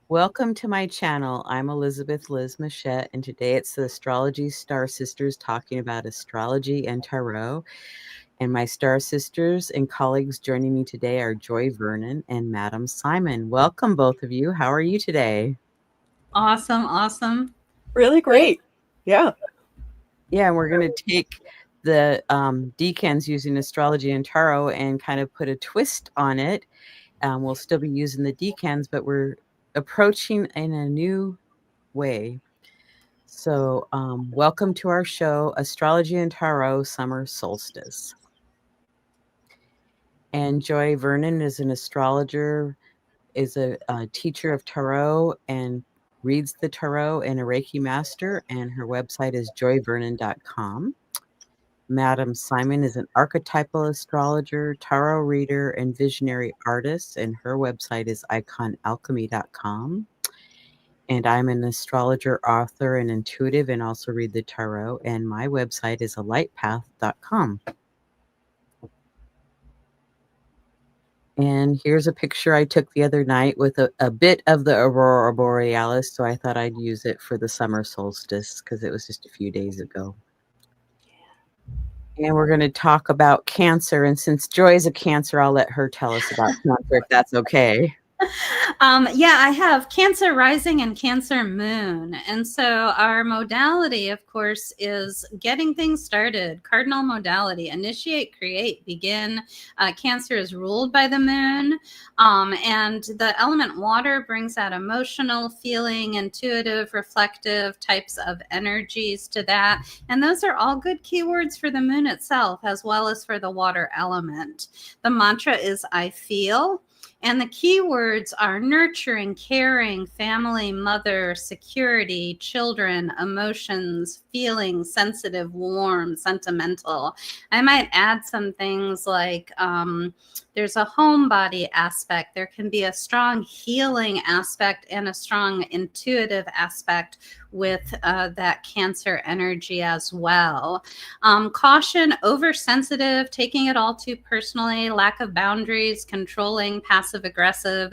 Welcome to my channel. I'm Elizabeth Liz Muschett, and today it's the Astrology Star Sisters talking about astrology and tarot. And my star sisters and colleagues joining me today are Joy Vernon and Madam Simon. Welcome, both of you. How are you today? Awesome. Really great. Yeah. Yeah, and we're going to take the decans using astrology and tarot and kind of put a twist on it. We'll still be using the decans, but we're approaching in a new way. So welcome to our show, Astrology and Tarot Summer Solstice. And Joy Vernon is an astrologer, is a teacher of tarot and reads the tarot and a Reiki master, and her website is joyvernon.com. Madam Simon is an archetypal astrologer, tarot reader, and visionary artist, and her website is iconalchemy.com. And I'm an astrologer, author, and intuitive, and also read the tarot. And my website is alightpath.com. And here's a picture I took the other night with a bit of the Aurora Borealis. So I thought I'd use it for the summer solstice because it was just a few days ago. And we're going to talk about Cancer. And since Joy is a Cancer, I'll let her tell us about Cancer, if that's okay. Yeah, I have Cancer rising and Cancer moon. And so our modality, of course, is getting things started. Cardinal modality, initiate, create, begin. Cancer is ruled by the moon. And the element water brings out emotional, feeling, intuitive, reflective types of energies to that. And those are all good keywords for the moon itself, as well as for the water element. The mantra is I feel. And the keywords are nurturing, caring, family, mother, security, children, emotions, feelings, sensitive, warm, sentimental. I might add some things like there's a homebody aspect. There can be a strong healing aspect and a strong intuitive aspect with that Cancer energy as well. Caution, oversensitive, taking it all too personally, lack of boundaries, controlling, passive aggressive.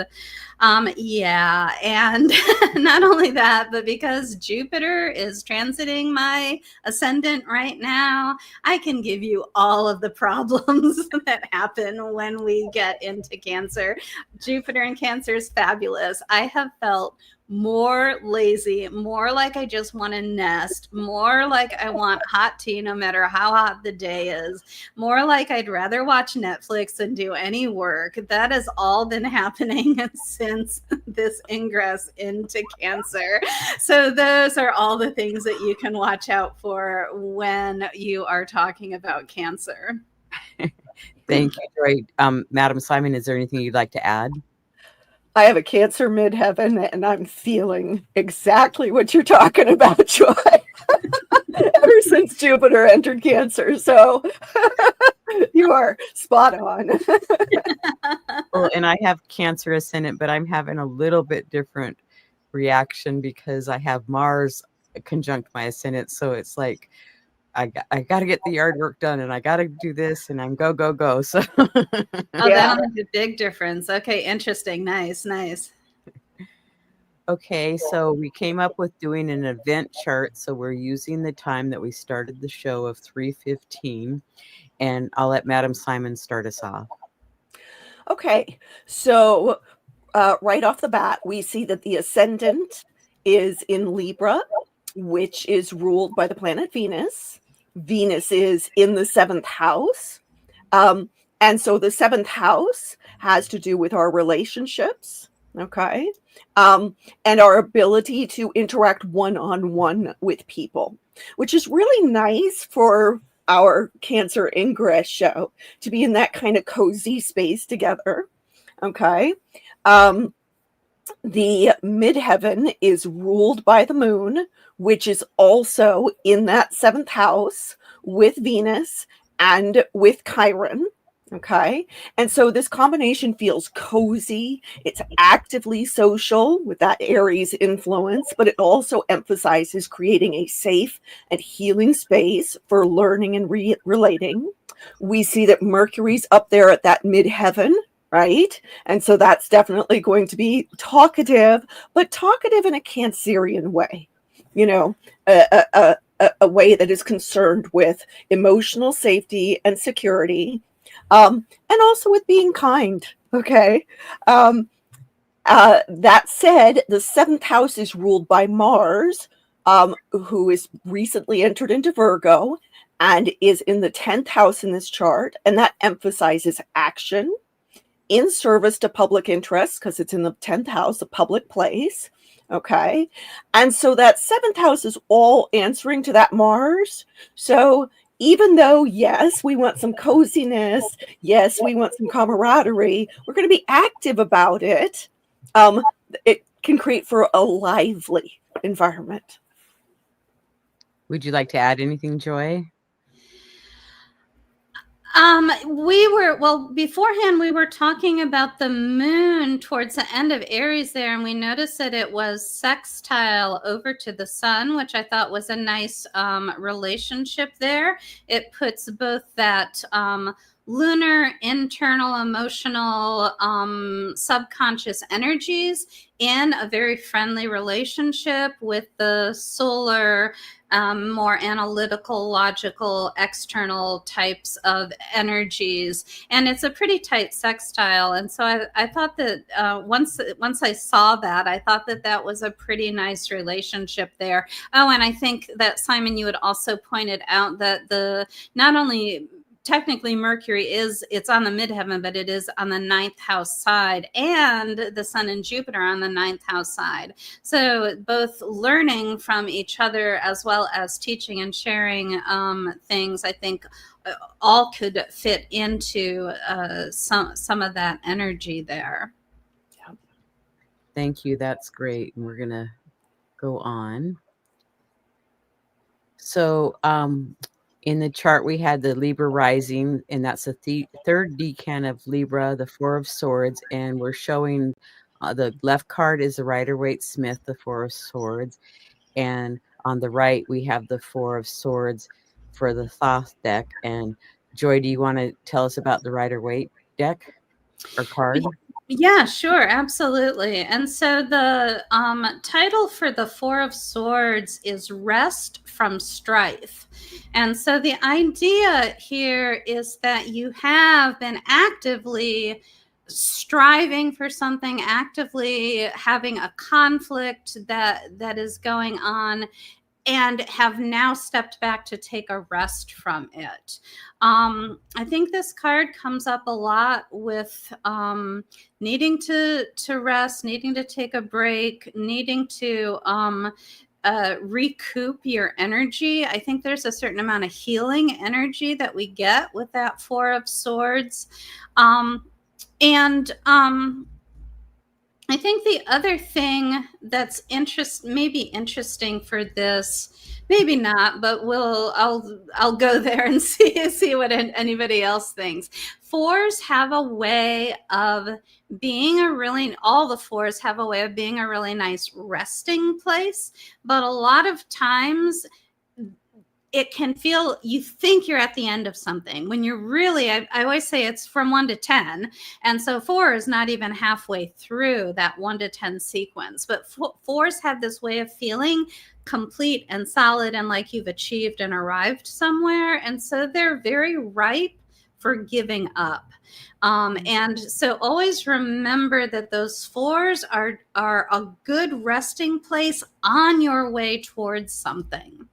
Yeah, and not only that, but because Jupiter is transiting my ascendant right now, I can give you all of the problems that happen when we get into Cancer. Jupiter in Cancer is fabulous. I have felt more lazy, more like I just want to nest, more like I want hot tea no matter how hot the day is, more like I'd rather watch Netflix than do any work. That has all been happening since this ingress into Cancer. So those are all the things that you can watch out for when you are talking about Cancer. Thank you, Joy. Madam Simon, is there anything you'd like to add? I have a Cancer midheaven, and I'm feeling exactly what you're talking about, Joy. Ever since Jupiter entered Cancer. So you are spot on. Well, and I have Cancer ascendant, but I'm having a little bit different reaction because I have Mars conjunct my ascendant. So it's like, I got to get the yard work done, and I got to do this, and I'm go. So That'll make a big difference. Okay, interesting. Nice. Okay, so we came up with doing an event chart. So we're using the time that we started the show of 3:15, and I'll let Madam Simon start us off. Okay, so right off the bat, we see that the ascendant is in Libra, which is ruled by the planet Venus. Venus is in the 7th house. And so the 7th house has to do with our relationships, okay? And our ability to interact one-on-one with people, which is really nice for our Cancer ingress show, to be in that kind of cozy space together, okay? The midheaven is ruled by the moon, which is also in that 7th house with Venus and with Chiron. Okay. And so this combination feels cozy. It's actively social with that Aries influence, but it also emphasizes creating a safe and healing space for learning and relating. We see that Mercury's up there at that midheaven, right? And so that's definitely going to be talkative, but talkative in a Cancerian way, you know, a way that is concerned with emotional safety and security, and also with being kind. Okay. That said, the seventh house is ruled by Mars, who is recently entered into Virgo and is in the 10th house in this chart. And that emphasizes action in service to public interest because it's in the 10th house, a public place. Okay. And so that seventh house is all answering to that Mars. So even though, yes, we want some coziness, yes, we want some camaraderie, we're going to be active about it. It can create for a lively environment. Would you like to add anything, Joy? Beforehand we were talking about the moon towards the end of Aries there, and we noticed that it was sextile over to the sun, which I thought was a nice relationship there. It puts both that lunar, internal, emotional, subconscious energies in a very friendly relationship with the solar, more analytical, logical, external types of energies. And it's a pretty tight sextile. And so I thought that once I saw that, I thought that that was a pretty nice relationship there. Oh, and I think that, Simon, you had also pointed out that not only technically Mercury it's on the midheaven, but it is on the 9th house side, and the Sun and Jupiter on the 9th house side. So both learning from each other as well as teaching and sharing things, I think all could fit into some of that energy there. Thank you. That's great. And we're going to go on. So, in the chart, we had the Libra rising, and that's the third decan of Libra, the Four of Swords. And we're showing the left card is the Rider Waite Smith, the Four of Swords. And on the right, we have the Four of Swords for the Thoth deck. And Joy, do you want to tell us about the Rider Waite deck or card? Yeah, sure, absolutely. And so the title for the Four of Swords is Rest from Strife. And so the idea here is that you have been actively striving for something, actively having a conflict that is going on, and have now stepped back to take a rest from it. I think this card comes up a lot with needing to rest, needing to take a break, needing to recoup your energy. I think there's a certain amount of healing energy that we get with that Four of Swords. I think the other thing that's maybe interesting for this, maybe not, but I'll go there and see what anybody else thinks. Fours have a way of being all the fours have a way of being a really nice resting place, but a lot of times it can feel, you think you're at the end of something when you're really, I always say it's from 1 to 10. And so 4 is not even halfway through that 1 to 10 sequence. But fours have this way of feeling complete and solid and like you've achieved and arrived somewhere. And so they're very ripe for giving up. And so always remember that those fours are a good resting place on your way towards something.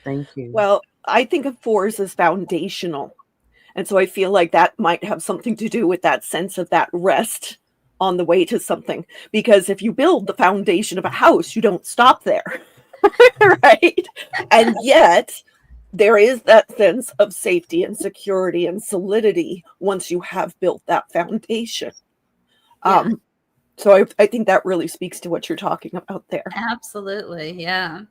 Thank you. Well, I think of fours as foundational. And so I feel like that might have something to do with that sense of that rest on the way to something. Because if you build the foundation of a house, you don't stop there. Right? And yet there is that sense of safety and security and solidity once you have built that foundation. Yeah. So I think that really speaks to what you're talking about there. Absolutely. Yeah.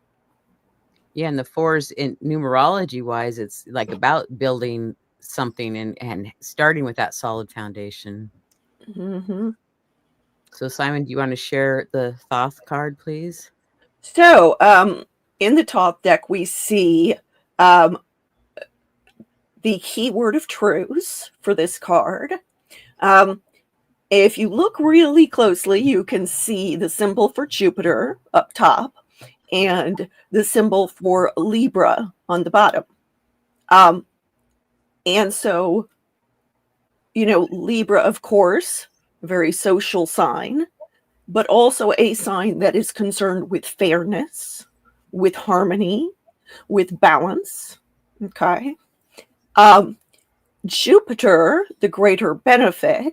Yeah, and the fours in numerology wise, it's like about building something and starting with that solid foundation. Mm-hmm. So Simon, do you want to share the Thoth card, please? So in the top deck, we see the keyword of truth for this card. If you look really closely, you can see the symbol for Jupiter up top and the symbol for Libra on the bottom. And so, you know, Libra, of course, very social sign, but also a sign that is concerned with fairness, with harmony, with balance. Okay. Jupiter, the greater benefic,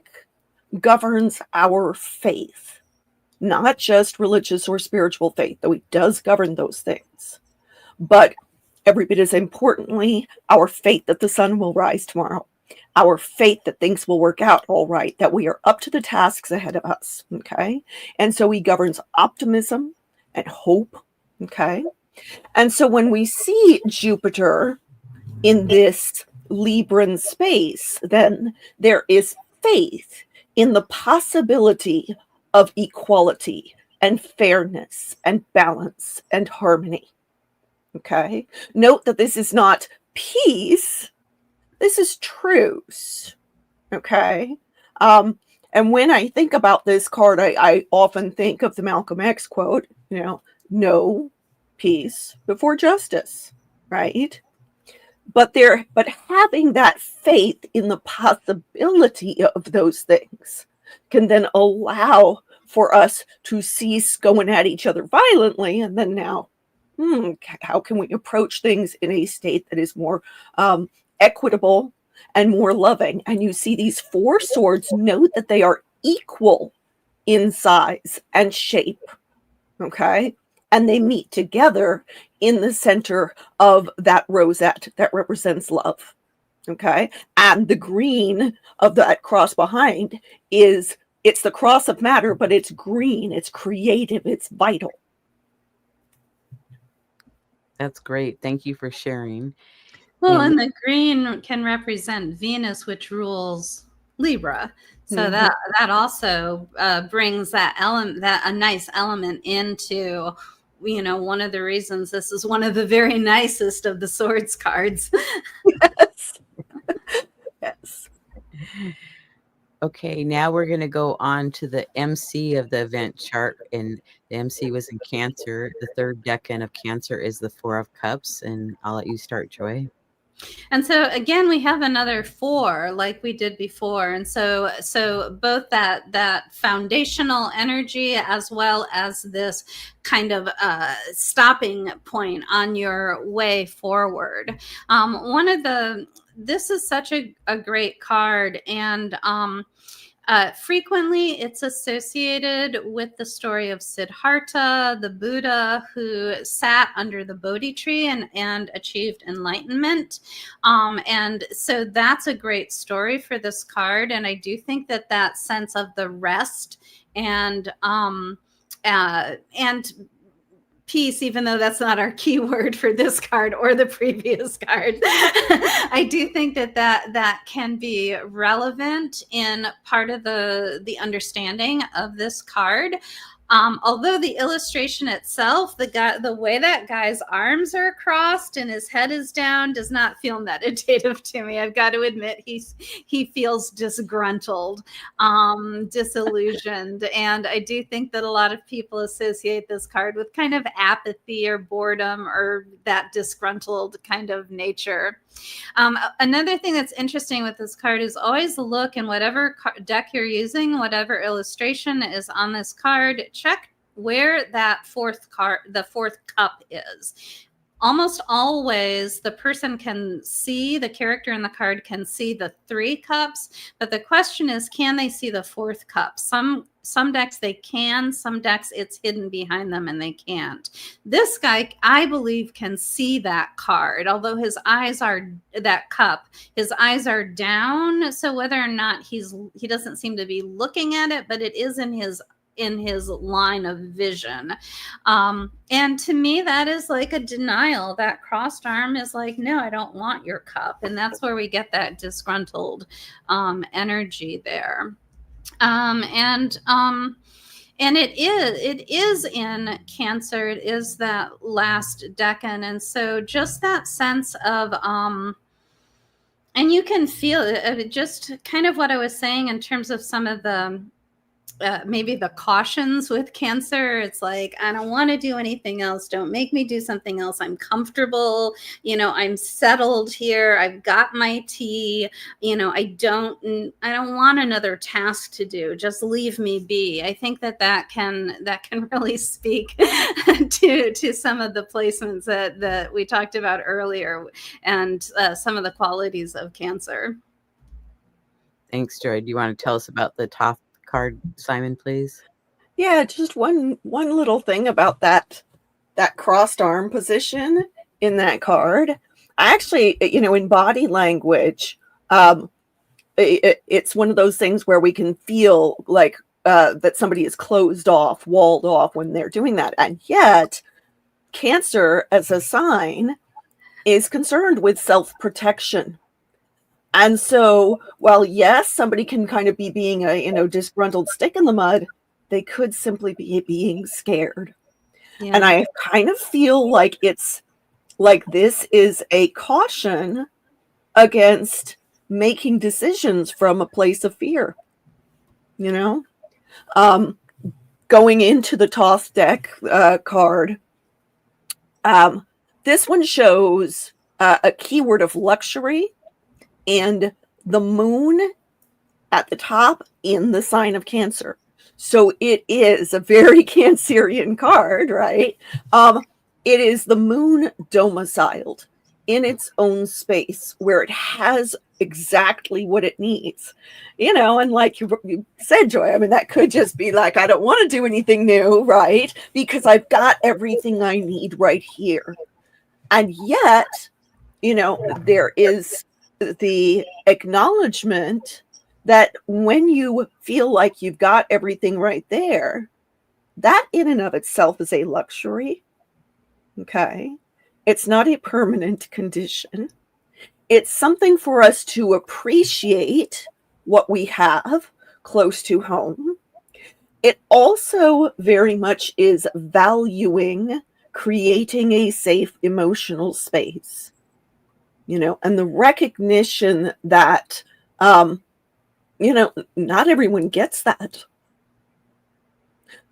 governs our faith, not just religious or spiritual faith, though it does govern those things, but every bit as importantly, our faith that the sun will rise tomorrow, our faith that things will work out all right, that we are up to the tasks ahead of us. Okay. And so he governs optimism and hope. Okay. And so when we see Jupiter in this Libran space, then there is faith in the possibility of equality and fairness and balance and harmony. Okay. Note that this is not peace. This is truce. Okay. And when I think about this card, I often think of the Malcolm X quote, you know, no peace before justice, right? But having that faith in the possibility of those things can then allow for us to cease going at each other violently, and then now, how can we approach things in a state that is more equitable and more loving? And you see these four swords, note that they are equal in size and shape. Okay. And they meet together in the center of that rosette that represents love. Okay. And the green of that cross behind it's the cross of matter, but it's green, it's creative, it's vital. That's great. Thank you for sharing. Well, and the green can represent Venus, which rules Libra. So that also brings that element, that a nice element into, you know, one of the reasons this is one of the very nicest of the swords cards. Yes. Yes. Okay, now we're going to go on to the MC of the event chart, and the MC was in Cancer. The third decan of Cancer is the Four of Cups, and I'll let you start, Joy. And so again, we have another 4 like we did before. And so both that foundational energy as well as this kind of stopping point on your way forward. This is such a great card, and frequently it's associated with the story of Siddhartha, the Buddha who sat under the Bodhi tree and achieved enlightenment. And so that's a great story for this card. And I do think that sense of the rest and peace, even though that's not our keyword for this card or the previous card, I do think that can be relevant in part of the understanding of this card. Although the illustration itself, the way that guy's arms are crossed and his head is down does not feel meditative to me. I've got to admit he feels disgruntled, disillusioned. And I do think that a lot of people associate this card with kind of apathy or boredom or that disgruntled kind of nature. Another thing that's interesting with this card is always look in whatever deck you're using, whatever illustration is on this card, check where that the fourth cup is. Almost always the person can see, the character in the card can see the 3 cups, but the question is, can they see the 4th cup? Some decks they can, some decks it's hidden behind them and they can't. This guy, I believe, can see that card, although his eyes are his eyes are down. So whether or not he doesn't seem to be looking at it, but it is in his line of vision. And to me, that is like a denial. That crossed arm is like, no, I don't want your cup. And that's where we get that disgruntled energy there. And it is in Cancer. It is that last decan. And so just that sense of And you can feel it, just kind of what I was saying in terms of some of the maybe the cautions with Cancer. It's like, I don't want to do anything else. Don't make me do something else. I'm comfortable. I'm settled here. I've got my tea. I don't want another task to do. Just leave me be. I think that can really speak to some of the placements that we talked about earlier, and some of the qualities of Cancer. Thanks, Joy. Do you want to tell us about the Thoth card, Simon, please? Yeah, just one little thing about that crossed arm position in that card. I actually, in body language, it's one of those things where we can feel like that somebody is closed off, walled off when they're doing that. And yet, Cancer as a sign is concerned with self-protection. And so, while yes, somebody can kind of be being a disgruntled stick in the mud, they could simply be being scared. Yeah. And I kind of feel like it's like this is a caution against making decisions from a place of fear. Going into the Thoth deck card, this one shows a keyword of luxury and the moon at the top in the sign of Cancer. So it is a very Cancerian card, right? It is the moon domiciled in its own space where it has exactly what it needs. And like you said, Joy, I mean, that could just be like, I don't want to do anything new, right? Because I've got everything I need right here. And yet, there is the acknowledgement that when you feel like you've got everything right there, that in and of itself is a luxury. Okay. It's not a permanent condition. It's something for us to appreciate what we have close to home. It also very much is valuing creating a safe emotional space. And the recognition that, not everyone gets that.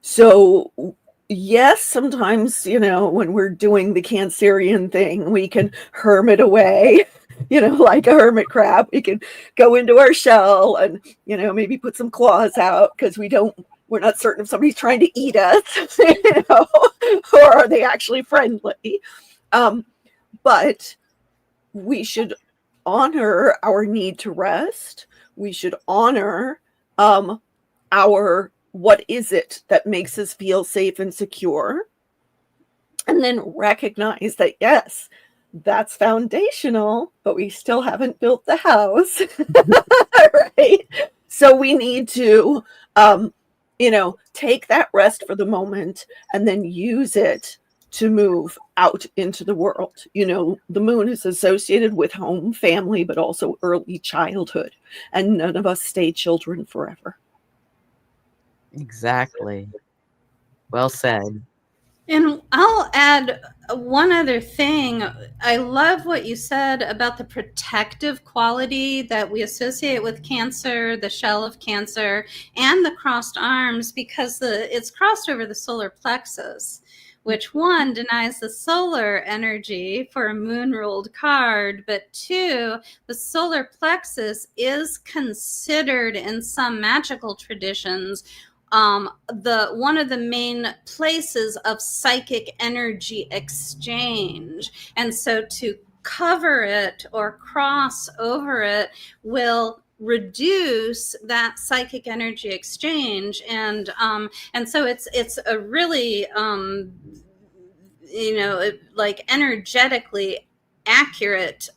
So, yes, sometimes, when we're doing the Cancerian thing, we can hermit away, like a hermit crab. We can go into our shell and, maybe put some claws out because we're not certain if somebody's trying to eat us, or are they actually friendly? But we should honor our need to rest. We should honor our what is it that makes us feel safe and secure. And then recognize that, yes, that's foundational, but we still haven't built the house. Right? So we need to, take that rest for the moment and then use it to move out into the world. The moon is associated with home, family, but also early childhood. And none of us stay children forever. Exactly. Well said. And I'll add one other thing. I love what you said about the protective quality that we associate with Cancer, the shell of Cancer, and the crossed arms, because it's crossed over the solar plexus, which one denies the solar energy for a moon ruled card, but two, the solar plexus is considered in some magical traditions one of the main places of psychic energy exchange. And so to cover it or cross over it will reduce that psychic energy exchange, and so it's a really like energetically accurate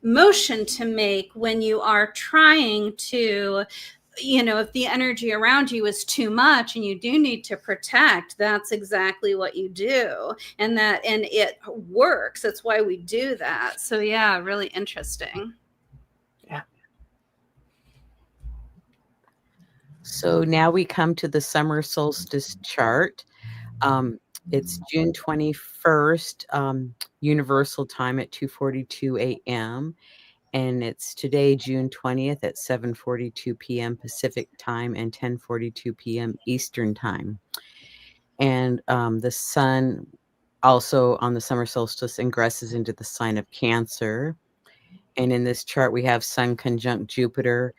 motion to make when you are trying to, if the energy around you is too much and you do need to protect, that's exactly what you do. And it works. That's why we do that. So yeah, really interesting. Yeah. So now we come to the summer solstice chart. It's June 21st, Universal Time at 2:42 a.m. And it's today, June 20th at 7:42 p.m. Pacific time and 10:42 p.m. Eastern time. And the sun also on the summer solstice ingresses into the sign of Cancer. And in this chart, we have Sun conjunct Jupiter,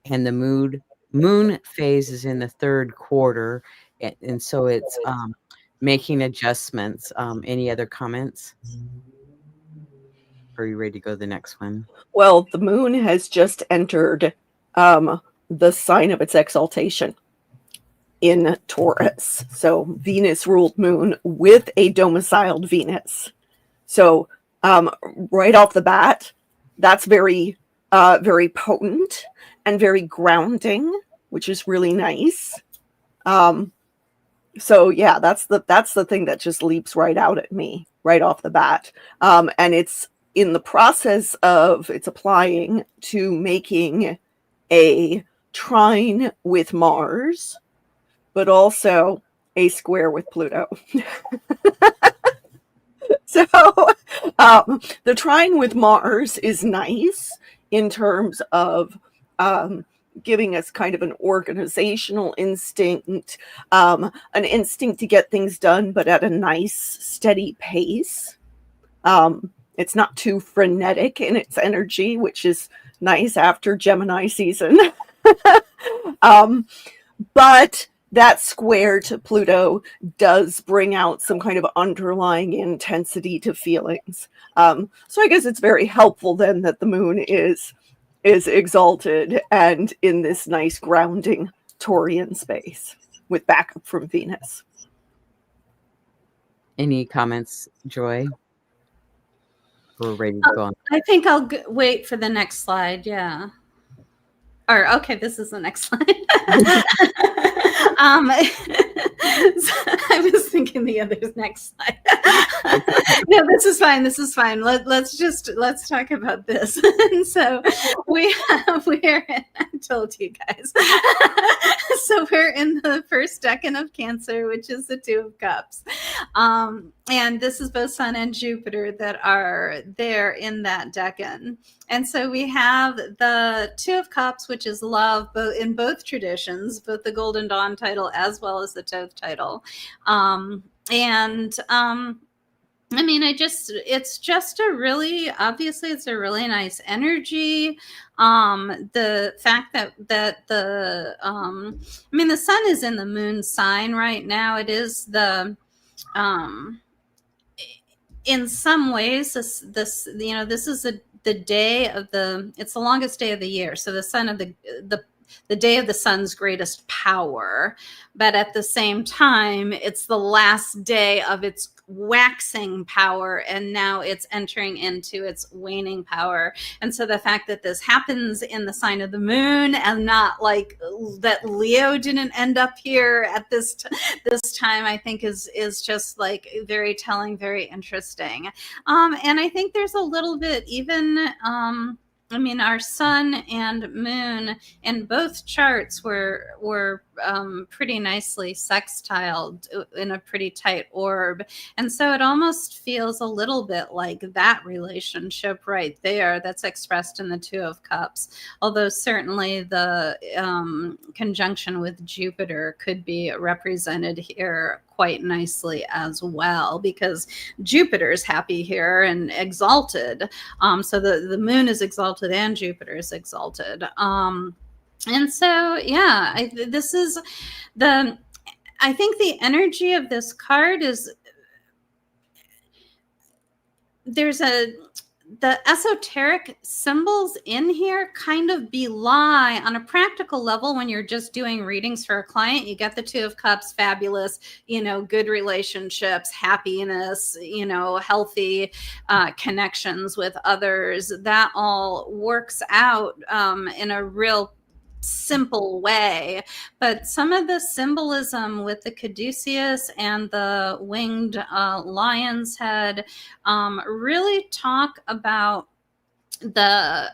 and the moon phase is in the third quarter. And so it's making adjustments. Any other comments? Or are you ready to go to the next one? Well, the moon has just entered the sign of its exaltation in Taurus. So Venus ruled moon with a domiciled Venus. So right off the bat, that's very, very potent and very grounding, which is really nice. So yeah, that's the thing that just leaps right out at me right off the bat. And it's in the process of it's applying to making a trine with Mars, but also a square with Pluto. So the trine with Mars is nice in terms of giving us kind of an organizational instinct, an instinct to get things done, but at a nice, steady pace. It's not too frenetic in its energy, which is nice after Gemini season. But that square to Pluto does bring out some kind of underlying intensity to feelings. So I guess it's very helpful then that the moon is exalted and in this nice grounding Taurian space with backup from Venus. Any comments, Joy? We're ready to go on. I think I'll wait for the next slide. Yeah. Or okay, this is the next slide. So I was thinking the other's next slide. No, this is fine. This is fine. Let's talk about this. And so I told you guys. So we're in the first decan of Cancer, which is the Two of Cups. And this is both Sun and Jupiter that are there in that decan. And so we have the Two of Cups, which is love, both in both traditions, both the Golden Dawn title as well as the Thoth title. I mean, it's just a really, obviously it's a really nice energy. The fact that the sun is in the moon sign right now. It is the, in some ways, this is the day of it's the longest day of the year. So the sun of the day of the sun's greatest power, but at the same time, it's the last day of its waxing power, and now it's entering into its waning power. And so the fact that this happens in the sign of the moon, and not like that Leo didn't end up here at this time, I think is just like very telling, very interesting. And I think there's a little bit even our sun and moon in both charts were pretty nicely sextiled in a pretty tight orb. And so it almost feels a little bit like that relationship right there that's expressed in the Two of Cups. Although certainly the conjunction with Jupiter could be represented here quite nicely as well, because Jupiter's happy here and exalted. So the moon is exalted and Jupiter is exalted. And so, yeah, I think the energy of this card is the esoteric symbols in here kind of belie on a practical level. When you're just doing readings for a client, you get the Two of Cups, fabulous, good relationships, happiness, healthy connections with others. That all works out in a real simple way. But some of the symbolism with the caduceus and the winged lion's head really talk about the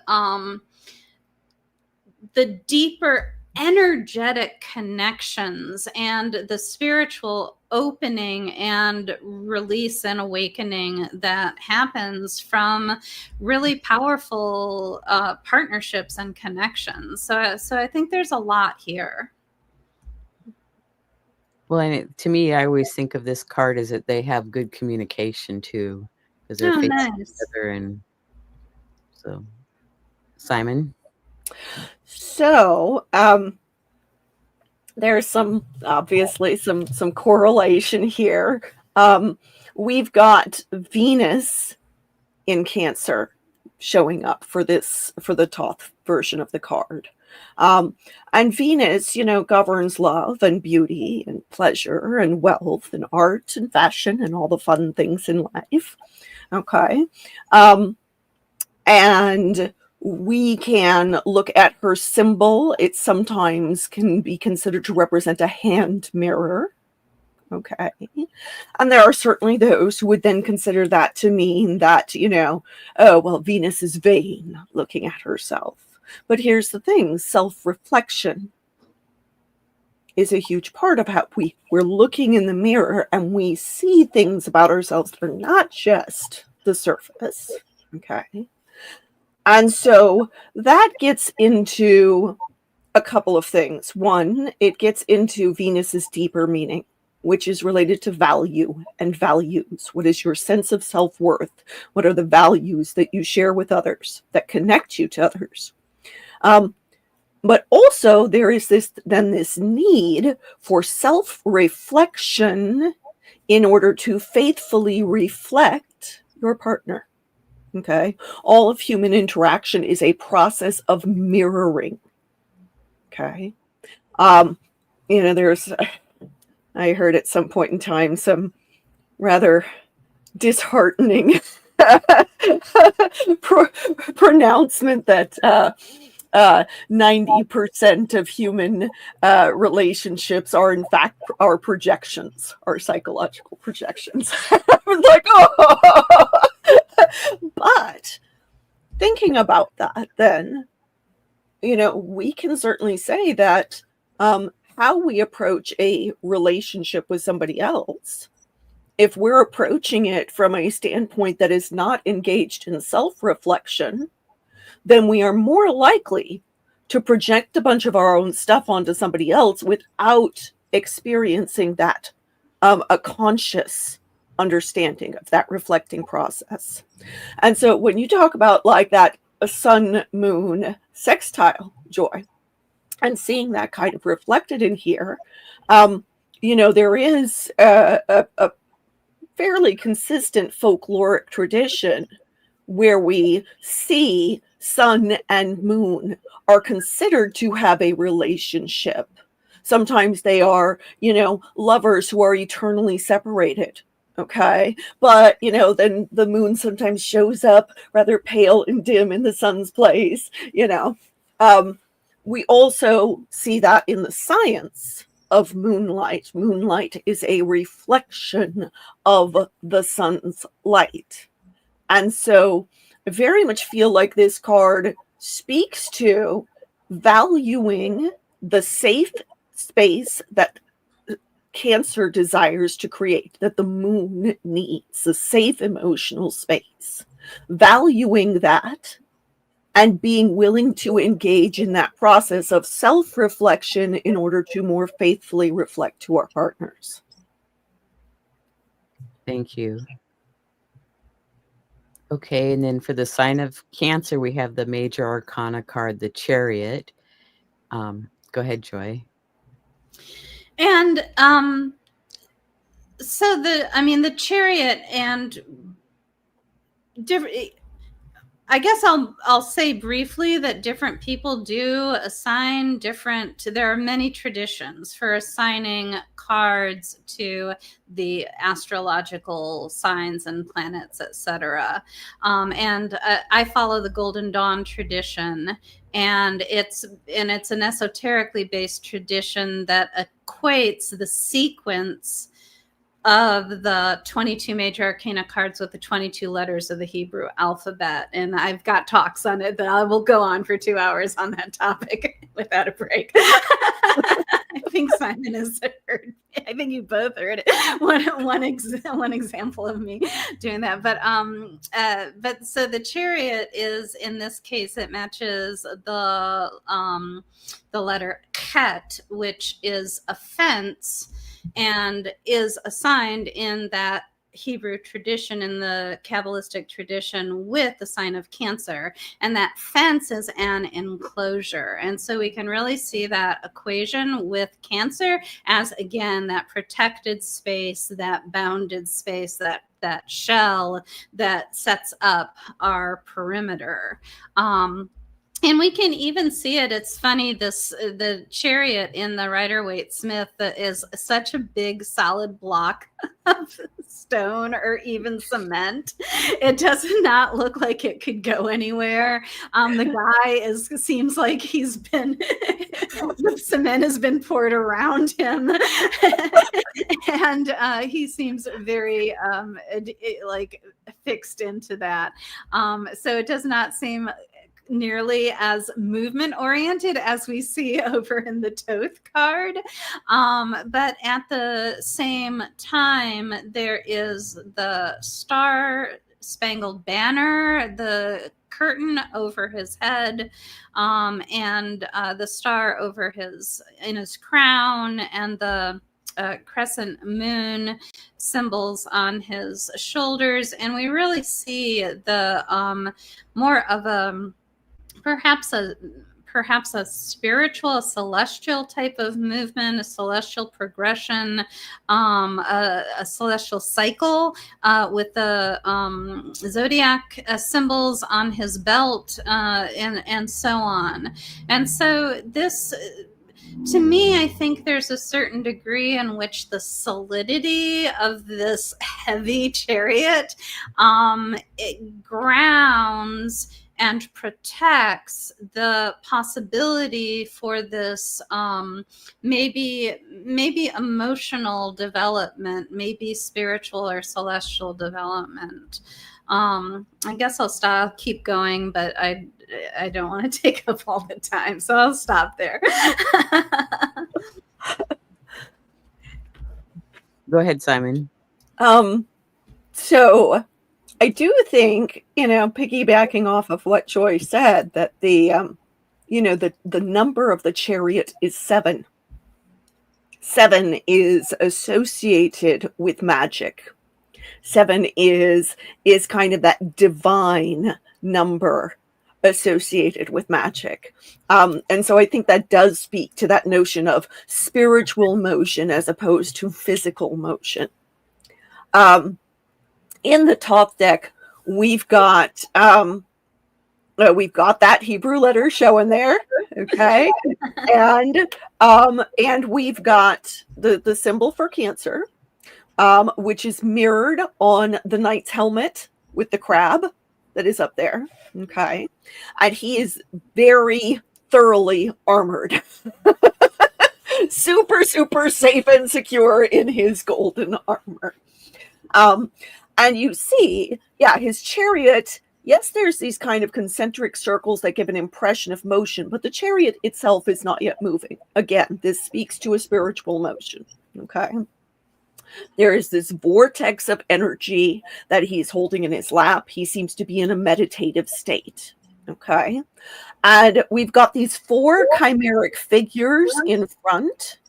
deeper energetic connections and the spiritual opening and release and awakening that happens from really powerful partnerships and connections. So I think there's a lot here. Well, and to me, I always think of this card as that they have good communication too, because they're facing Nice. each other. And so, Simon? So, there's obviously some correlation here. We've got Venus in Cancer showing up for the Thoth version of the card. And Venus, governs love and beauty and pleasure and wealth and art and fashion and all the fun things in life. Okay. And we can look at her symbol. It sometimes can be considered to represent a hand mirror. Okay. And there are certainly those who would then consider that to mean that, oh, well, Venus is vain, looking at herself. But here's the thing, self-reflection is a huge part of how we're looking in the mirror and we see things about ourselves that are not just the surface. Okay. And so that gets into a couple of things. One, it gets into Venus's deeper meaning, which is related to value and values. What is your sense of self-worth? What are the values that you share with others that connect you to others? But also there is this need for self-reflection in order to faithfully reflect your partner. Okay. All of human interaction is a process of mirroring. Okay. There's, I heard at some point in time some rather disheartening pronouncement that 90% of human relationships are in fact our projections, our psychological projections. I was like, oh. But thinking about that, then, we can certainly say that how we approach a relationship with somebody else, if we're approaching it from a standpoint that is not engaged in self-reflection, then we are more likely to project a bunch of our own stuff onto somebody else without experiencing that a conscious understanding of that reflecting process. And so when you talk about like that sun moon sextile, Joy, and seeing that kind of reflected in here, there is a fairly consistent folkloric tradition where we see sun and moon are considered to have a relationship. Sometimes they are, lovers who are eternally separated. Okay. But, then the moon sometimes shows up rather pale and dim in the sun's place, We also see that in the science of moonlight. Moonlight is a reflection of the sun's light. And so I very much feel like this card speaks to valuing the safe space that Cancer desires to create, that the moon needs, a safe emotional space, valuing that and being willing to engage in that process of self-reflection in order to more faithfully reflect to our partners. Thank you. Okay, and then for the sign of Cancer, we have the major arcana card, the Chariot. Go ahead, Joy. And so the Chariot and different. I guess I'll say briefly that different people do assign different. There are many traditions for assigning cards to the astrological signs and planets, etc. And I follow the Golden Dawn tradition, and it's an esoterically based tradition that equates the sequence of the 22 major arcana cards with the 22 letters of the Hebrew alphabet. And I've got talks on it that I will go on for 2 hours on that topic. without a break. I think Simon has heard. I think you both heard it. One example of me doing that. But so the chariot is, in this case, it matches the letter ket, which is a fence, and is assigned in that Hebrew tradition, in the Kabbalistic tradition, with the sign of Cancer. And that fence is an enclosure. And so we can really see that equation with Cancer as, again, that protected space, that bounded space, that shell that sets up our perimeter. And we can even see it. It's funny, the chariot in the Rider Waite Smith is such a big solid block of stone or even cement. It does not look like it could go anywhere. The guy seems like he's been the cement has been poured around him, and he seems very like fixed into that. So it does not seem nearly as movement oriented as we see over in the Thoth card. But at the same time, there is the Star Spangled Banner, the curtain over his head, and the star over in his crown, and the crescent moon symbols on his shoulders. And we really see the more of a perhaps a spiritual, a celestial type of movement, a celestial progression, a celestial cycle with the zodiac symbols on his belt, and so on. And so this, to me, I think there's a certain degree in which the solidity of this heavy chariot it grounds and protects the possibility for this maybe emotional development, maybe spiritual or celestial development. I guess I'll keep going, but I don't want to take up all the time, so I'll stop there. Go ahead, Simon. So I do think, piggybacking off of what Joy said, that the number of the chariot is 7. 7 is associated with magic. 7 is kind of that divine number associated with magic. And so I think that does speak to that notion of spiritual motion as opposed to physical motion. In the Thoth deck, we've got that Hebrew letter showing there, okay, and we've got the symbol for Cancer, which is mirrored on the knight's helmet with the crab that is up there, okay, and he is very thoroughly armored, super safe and secure in his golden armor. And you see, his chariot, yes, there's these kind of concentric circles that give an impression of motion, but the chariot itself is not yet moving. Again, this speaks to a spiritual motion, okay? There is this vortex of energy that he's holding in his lap. He seems to be in a meditative state, okay? And we've got these 4 chimeric figures in front.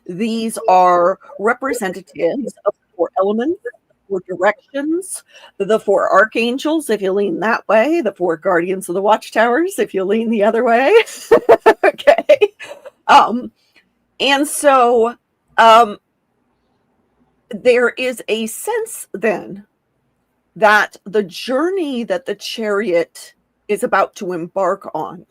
These are representatives of 4 elements, 4 directions, the 4 archangels, if you lean that way, the 4 guardians of the watchtowers, if you lean the other way. Okay. And so there is a sense then that the journey that the chariot is about to embark on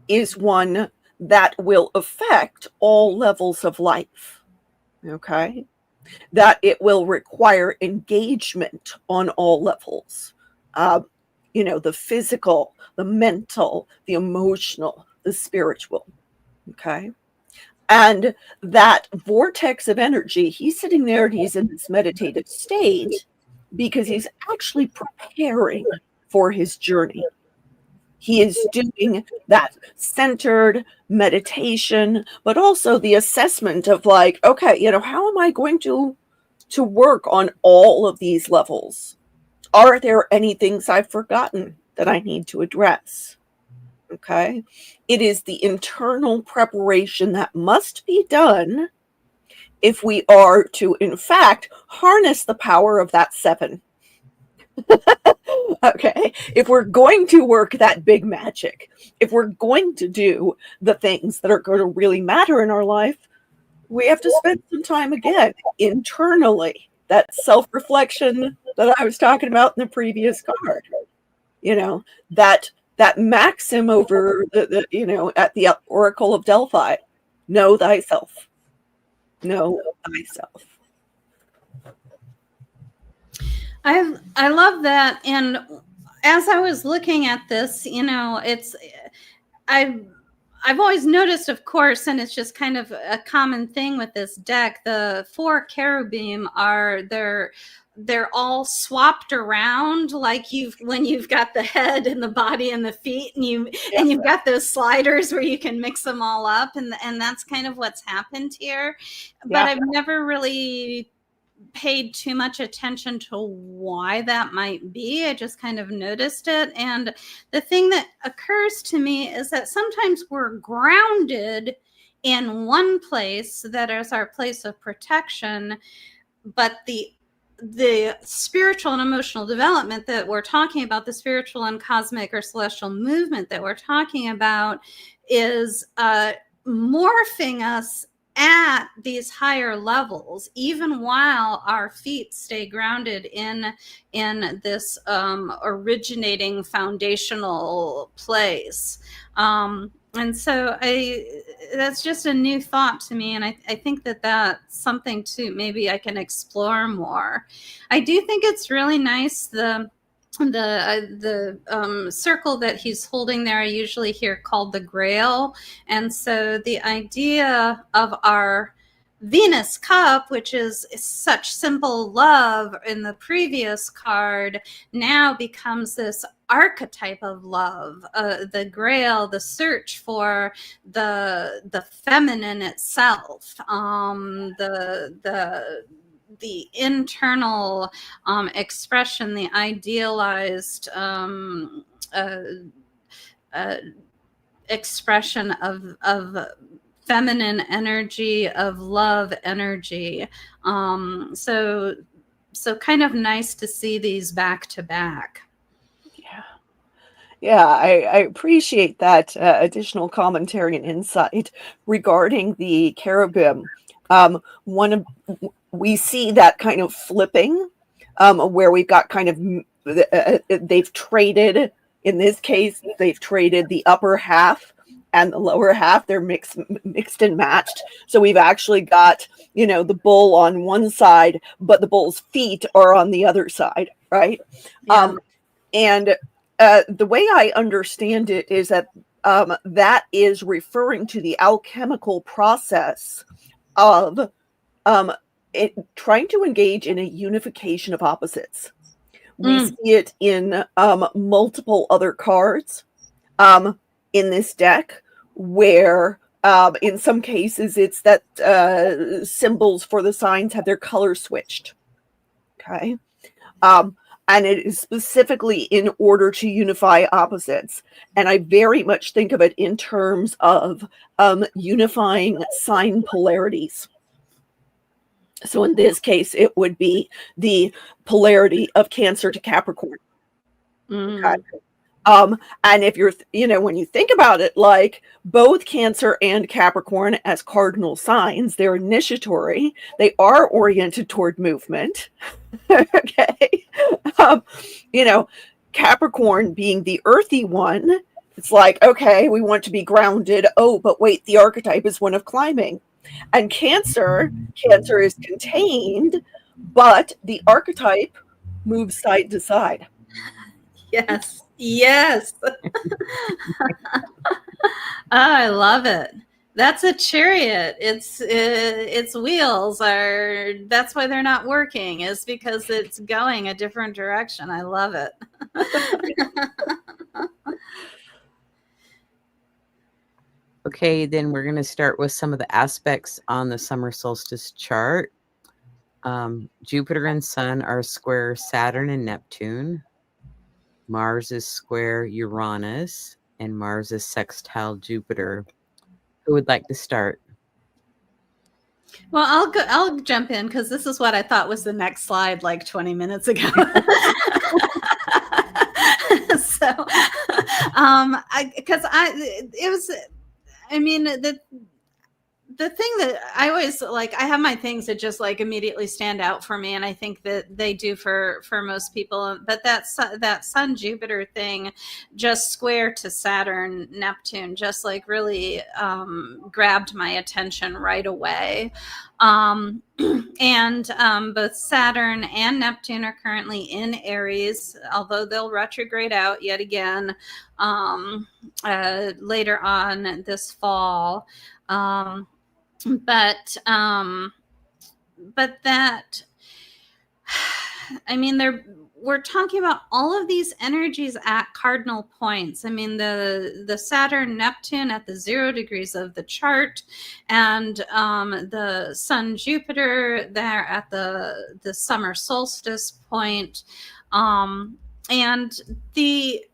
is one that will affect all levels of life. Okay. That it will require engagement on all levels. The physical, the mental, the emotional, the spiritual. Okay. And that vortex of energy, he's sitting there and he's in this meditative state because he's actually preparing for his journey. He is doing that centered meditation, but also the assessment of like, okay, you know, how am I going to work on all of these levels? Are there any things I've forgotten that I need to address? Okay. It is the internal preparation that must be done if we are to, in fact, harness the power of that 7. Okay. If we're going to work that big magic, if we're going to do the things that are going to really matter in our life, we have to spend some time again internally. That self-reflection that I was talking about in the previous card. You know, that maxim over the you know, at the Oracle of Delphi, know thyself. Know thyself. I love that. And as I was looking at this, you know, I've always noticed, of course, and it's just kind of a common thing with this deck, the 4 cherubim they're all swapped around, like when you've got the head and the body and the feet, and you've got those sliders where you can mix them all up, and that's kind of what's happened here. But I've never really paid too much attention to why that might be. I just kind of noticed it. And the thing that occurs to me is that sometimes we're grounded in one place that is our place of protection, but the spiritual and emotional development that we're talking about, the spiritual and cosmic or celestial movement that we're talking about, is morphing us at these higher levels, even while our feet stay grounded in this originating foundational place. And so that's just a new thought to me. And I think that that's something too, maybe I can explore more. I do think it's really nice, the circle that he's holding there, I usually hear called the Grail. And so the idea of our Venus cup, which is such simple love in the previous card, now becomes this archetype of love, the Grail, the search for the feminine itself, the internal expression, the idealized expression of feminine energy, of love energy. So kind of nice to see these back to back. Yeah, I appreciate that additional commentary and insight regarding the cherubim. We see that kind of flipping, where we've got kind of they've traded. In this case, they've traded the upper half and the lower half. They're mixed and matched. So we've actually got, you know, the bull on one side, but the bull's feet are on the other side, right? Yeah. And the way I understand it is that that is referring to the alchemical process of trying to engage in a unification of opposites. We see it in multiple other cards in this deck, where in some cases it's that symbols for the signs have their color switched. Okay. And it is specifically in order to unify opposites. And I very much think of it in terms of unifying sign polarities. So in this case, it would be the polarity of Cancer to Capricorn. Okay. And if you're, you know, when you think about it, like both Cancer and Capricorn as cardinal signs, they're initiatory. They are oriented toward movement. Okay. You know, Capricorn being the earthy one, it's like, okay, we want to be grounded. Oh, but wait, the archetype is one of climbing. And Cancer is contained, but the archetype moves side to side. Yes. I love it. That's a chariot. Its wheels are, that's why they're not working, is because it's going a different direction. I love it. Okay, then we're going to start with some of the aspects on the summer solstice chart. Jupiter and Sun are square Saturn and Neptune. Mars is square Uranus, and Mars is sextile Jupiter. Who would like to start? Well, I'll jump in because this is what I thought was the next slide like 20 minutes ago. So, the thing that I always like, I have my things that just like immediately stand out for me, and I think that they do for most people. But that Sun Jupiter thing, just square to Saturn Neptune, just like really grabbed my attention right away. And both Saturn and Neptune are currently in Aries, although they'll retrograde out yet again later on this fall. But that, I mean, we're talking about all of these energies at cardinal points. I mean, the Saturn Neptune at the 0 degrees of the chart, and the Sun Jupiter there at the summer solstice point, and the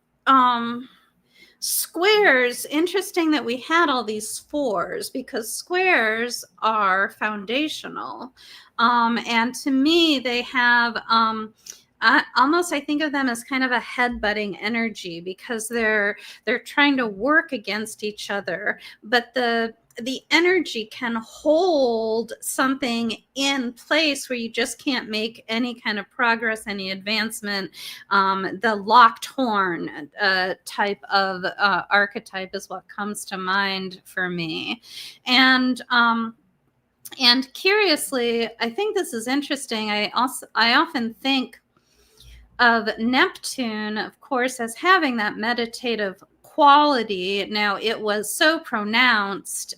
squares. Interesting that we had all these 4s, because squares are foundational, and to me they have I think of them as kind of a headbutting energy, because they're trying to work against each other, but the energy can hold something in place where you just can't make any kind of progress, any advancement. The locked horn type of archetype is what comes to mind for me. And curiously, I think this is interesting. I often think of Neptune, of course, as having that meditative quality. Now, it was so pronounced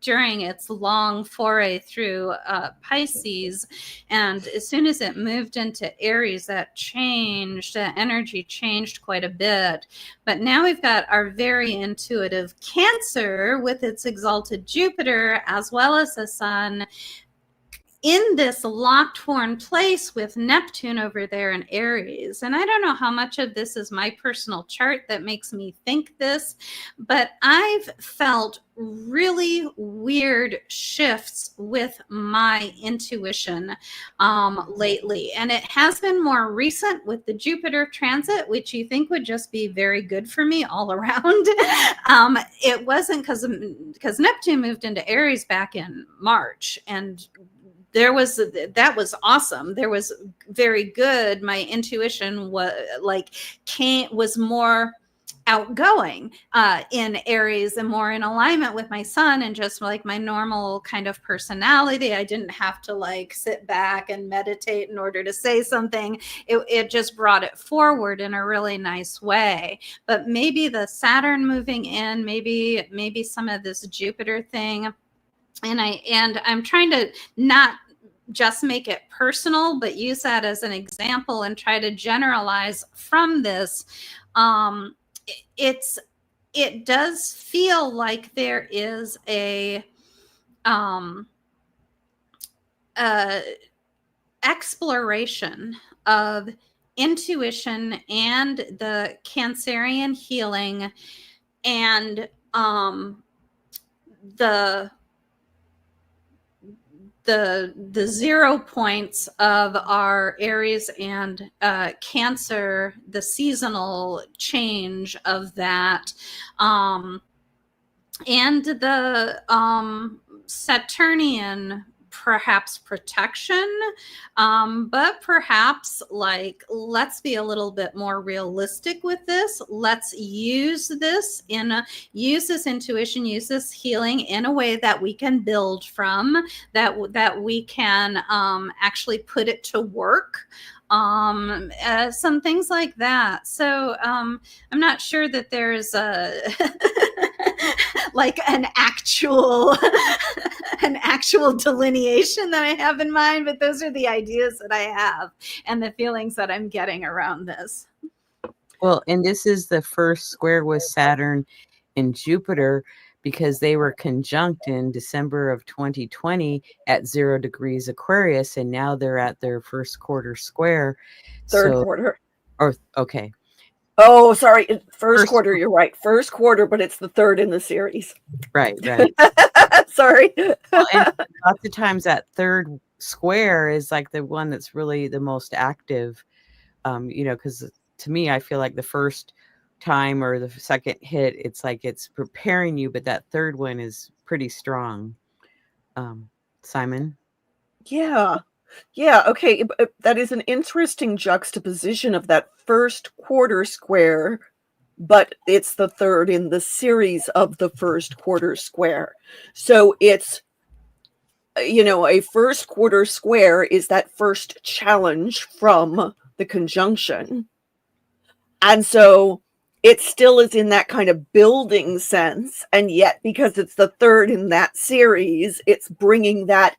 during its long foray through Pisces, and as soon as it moved into Aries, that changed. The energy changed quite a bit. But now we've got our very intuitive Cancer with its exalted Jupiter, as well as the Sun, in this locked horn place with Neptune over there in Aries. And I don't know how much of this is my personal chart that makes me think this, but I've felt really weird shifts with my intuition lately. And it has been more recent with the Jupiter transit, which you think would just be very good for me all around. It wasn't, because Neptune moved into Aries back in March, and that was awesome. There was very good. My intuition was more outgoing in Aries, and more in alignment with my Sun, and just like my normal kind of personality. I didn't have to like sit back and meditate in order to say something. It just brought it forward in a really nice way. But maybe the Saturn moving in, maybe some of this Jupiter thing, and I'm trying to not just make it personal, but use that as an example and try to generalize from this. It does feel like there is a exploration of intuition and the Cancerian healing, and the 0 points of our Aries and Cancer, the seasonal change of that, and the Saturnian perhaps protection, but perhaps like, let's be a little bit more realistic with this. Let's use this intuition, use this healing in a way that we can build from, that we can actually put it to work. Some things like that. So I'm not sure that there's like an actual delineation that I have in mind, but those are the ideas that I have and the feelings that I'm getting around this. Well, and this is the first square with Saturn and Jupiter, because they were conjunct in December of 2020 at 0 degrees Aquarius, and now they're at their first quarter square. Third quarter. Or okay. Oh, sorry. First quarter, you're right. First quarter, but it's the third in the series. Right. Sorry. Well, and lots of times that third square is like the one that's really the most active, because to me, I feel like the first time or the second hit, it's like it's preparing you, but that third one is pretty strong. Simon? Yeah. Okay. That is an interesting juxtaposition of that first quarter square, but it's the third in the series of the first quarter square. So it's, a first quarter square is that first challenge from the conjunction. And so it still is in that kind of building sense. And yet, because it's the third in that series, it's bringing that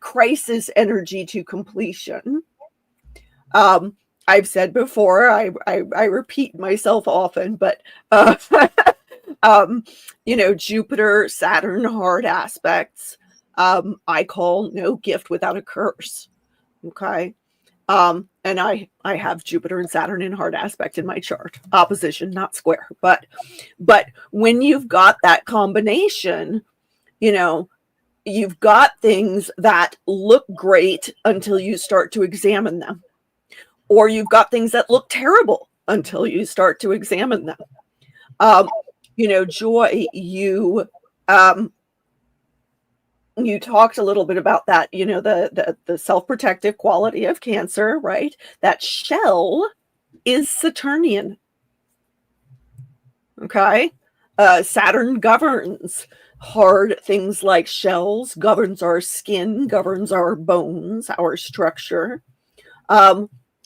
crisis energy to completion. I've said before, I repeat myself often, but Jupiter, Saturn hard aspects, I call no gift without a curse. Okay. And I have Jupiter and Saturn in hard aspect in my chart, opposition, not square. But when you've got that combination, you've got things that look great until you start to examine them. Or you've got things that look terrible until you start to examine them. Joy, you talked a little bit about that, the self-protective quality of Cancer, right? That shell is Saturnian. Okay? Saturn governs hard things like shells, governs our skin, governs our bones, our structure.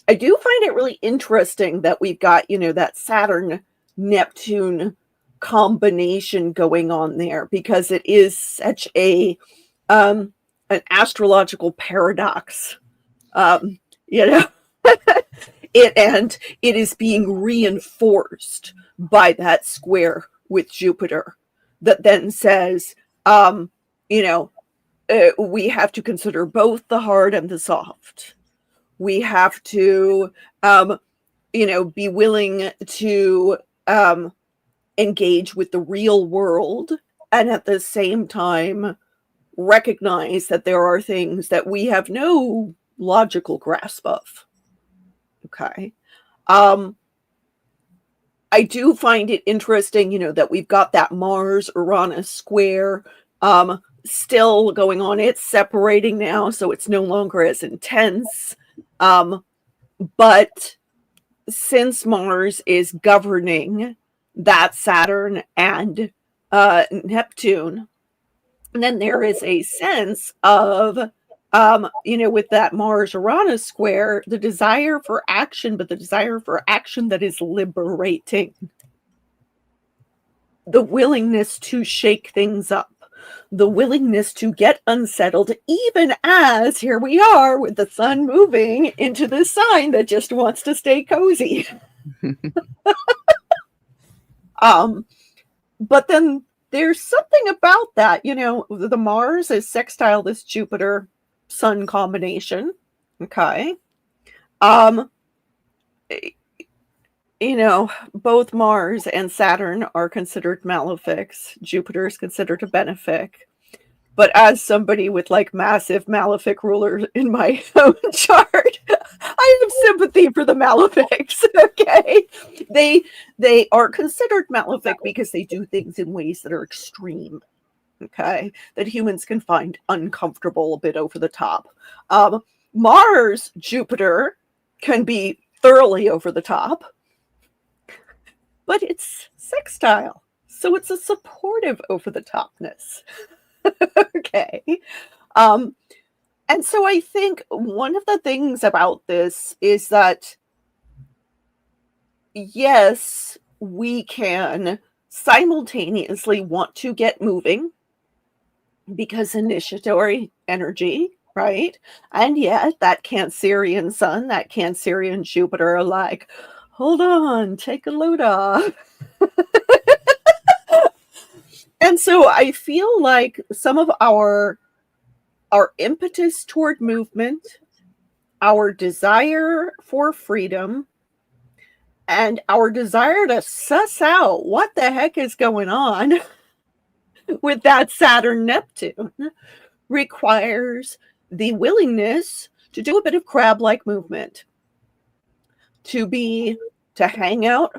I do find it really interesting that we've got, that Saturn-Neptune combination going on there, because it is such an astrological paradox. It is being reinforced by that square with Jupiter that then says, we have to consider both the hard and the soft. We have to, be willing to engage with the real world, and at the same time recognize that there are things that we have no logical grasp of. Okay. I do find it interesting, that we've got that Mars-Uranus square still going on. It's separating now, so it's no longer as intense. But since Mars is governing that Saturn and Neptune, then there is a sense of, with that Mars-Uranus square, the desire for action, but the desire for action that is liberating. The willingness to shake things up. The willingness to get unsettled, even as here we are with the sun moving into this sign that just wants to stay cozy. But then there's something about that, the Mars is sextile this Jupiter Sun combination. Okay. Both Mars and Saturn are considered malefics. Jupiter is considered a benefic. But as somebody with massive malefic rulers in my own chart, I have sympathy for the malefics. Okay. They are considered malefic because they do things in ways that are extreme. Okay. That humans can find uncomfortable, a bit over the top. Mars, Jupiter can be thoroughly over the top. But it's sextile, so it's a supportive over-the-topness. Okay. And so I think one of the things about this is that, yes, we can simultaneously want to get moving because initiatory energy, right? And yet that Cancerian sun, that Cancerian Jupiter are like, hold on, take a load off. And so I feel like some of our impetus toward movement, our desire for freedom, and our desire to suss out what the heck is going on with that Saturn Neptune requires the willingness to do a bit of crab-like movement, to hang out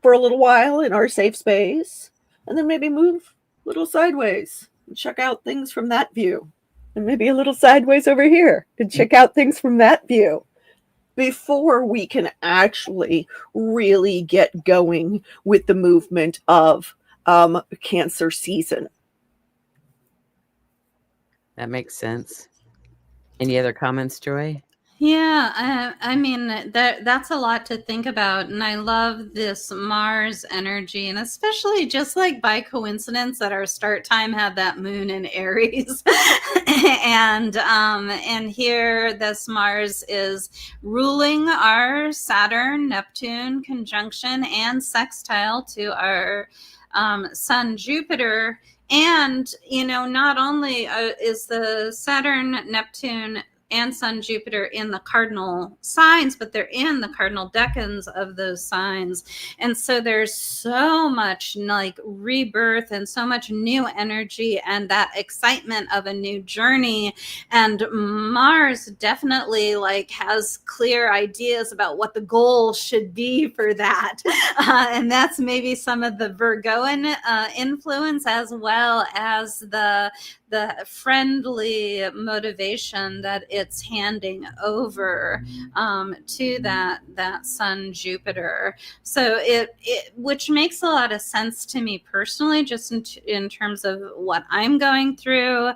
for a little while in our safe space, and then maybe move a little sideways and check out things from that view, and maybe a little sideways over here and check out things from that view, before we can actually really get going with the movement of Cancer season. That makes sense. Any other comments, Joy? Yeah, I mean that's a lot to think about, and I love this Mars energy, and especially just like by coincidence that our start time had that moon in Aries, and here this Mars is ruling our Saturn Neptune conjunction and sextile to our Sun Jupiter, and not only is the Saturn Neptune and Sun Jupiter in the cardinal signs, but they're in the cardinal decans of those signs. And so there's so much like rebirth and so much new energy and that excitement of a new journey. And Mars definitely like has clear ideas about what the goal should be for that. And that's maybe some of the Virgoan influence, as well as the friendly motivation that it's handing over to that Sun Jupiter. So it which makes a lot of sense to me personally, just in terms of what I'm going through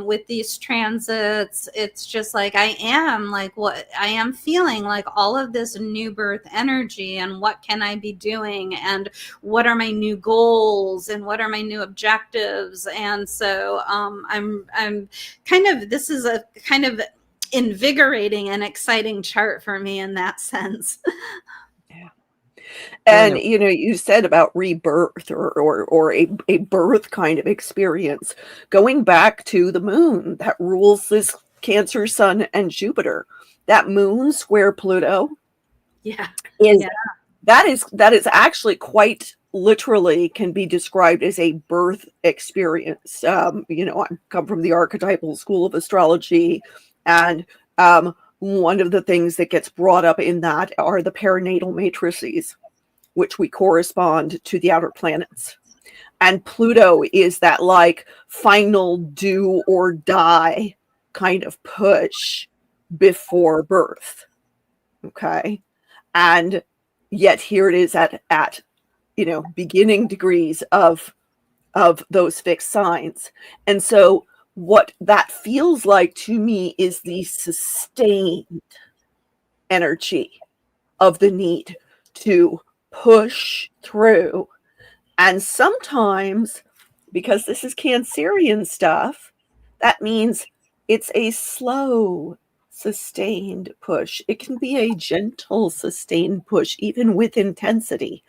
with these transits. It's just like I am feeling like all of this new birth energy, and what can I be doing, and what are my new goals, and what are my new objectives. And so I'm kind of, this is a kind of invigorating and exciting chart for me in that sense. Yeah. And you said about rebirth or a birth kind of experience, going back to the moon that rules this Cancer Sun and Jupiter. That moon square Pluto that is actually quite literally can be described as a birth experience. I come from the archetypal school of astrology, and one of the things that gets brought up in that are the perinatal matrices, which we correspond to the outer planets. And Pluto is that like final do or die kind of push before birth. Okay. And yet here it is at beginning degrees of those fixed signs. And so what that feels like to me is the sustained energy of the need to push through. And sometimes, because this is Cancerian stuff, that means it's a slow, sustained push. It can be a gentle, sustained push, even with intensity.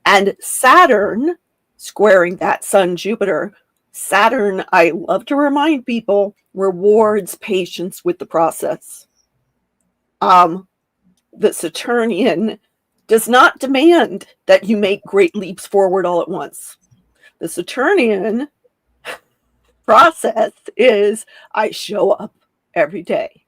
And Saturn, squaring that Sun Jupiter, Saturn, I love to remind people, rewards patience with the process. The Saturnian does not demand that you make great leaps forward all at once. The Saturnian process is I show up every day,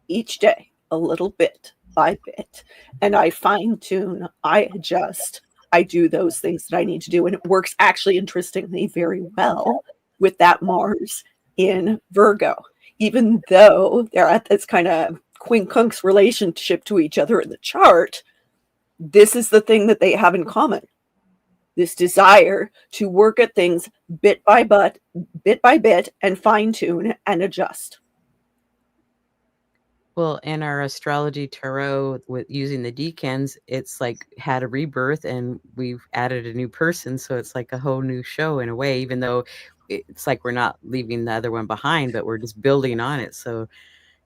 each day, a little bit by bit, and I fine tune, I adjust, I do those things that I need to do. And it works actually, interestingly, very well with that Mars in Virgo, even though they're at this kind of quincunx relationship to each other in the chart. This is the thing that they have in common. This desire to work at things bit by bit, and fine tune and adjust. Well, in our Astrology Tarot, with using the decans, it's like had a rebirth, and we've added a new person. So it's like a whole new show in a way, even though it's like we're not leaving the other one behind, but we're just building on it. So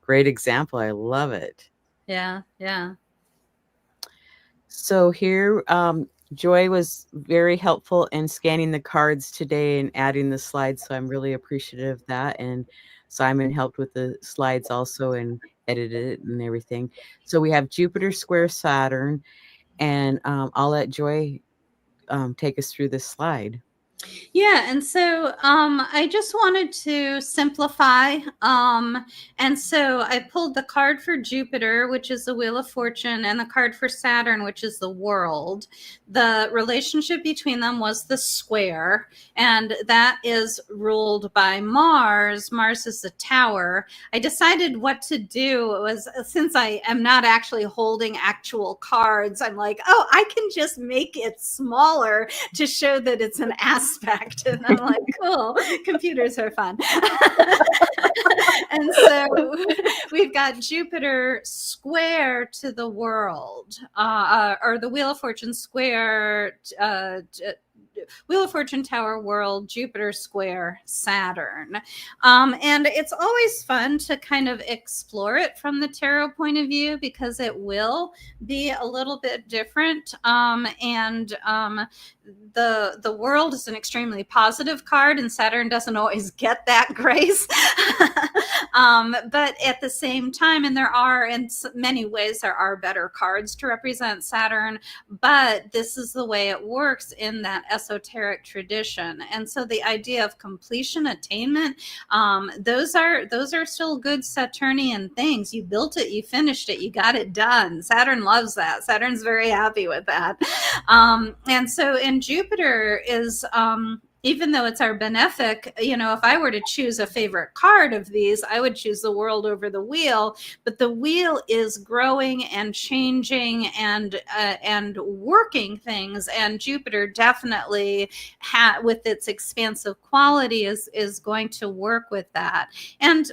great example. I love it. Yeah. So here, Joy was very helpful in scanning the cards today and adding the slides, so I'm really appreciative of that. And Simon helped with the slides also and edited it and everything. So we have Jupiter square Saturn, and I'll let Joy take us through this slide. Yeah, and so I just wanted to simplify. And so I pulled the card for Jupiter, which is the Wheel of Fortune, and the card for Saturn, which is the World. The relationship between them was the square, and that is ruled by Mars. Mars is the Tower. I decided what to do was, since I am not actually holding actual cards, I'm like, oh, I can just make it smaller to show that it's an aspect. And I'm like, cool, computers are fun. And so we've got Jupiter square to the World, or the Wheel of Fortune square, Wheel of Fortune Tower, World, Jupiter square, Saturn. And it's always fun to kind of explore it from the tarot point of view, because it will be a little bit different. The World is an extremely positive card, and Saturn doesn't always get that grace. But at the same time, and there are, in many ways, there are better cards to represent Saturn, but this is the way it works in that esoteric tradition. And so the idea of completion, attainment, those are still good Saturnian things. You built it, you finished it, you got it done. Saturn loves that. Saturn's very happy with that. And so in Jupiter is, even though it's our benefic, if I were to choose a favorite card of these, I would choose the World over the Wheel. But the Wheel is growing and changing and working things, and Jupiter definitely, with its expansive quality, is going to work with that. And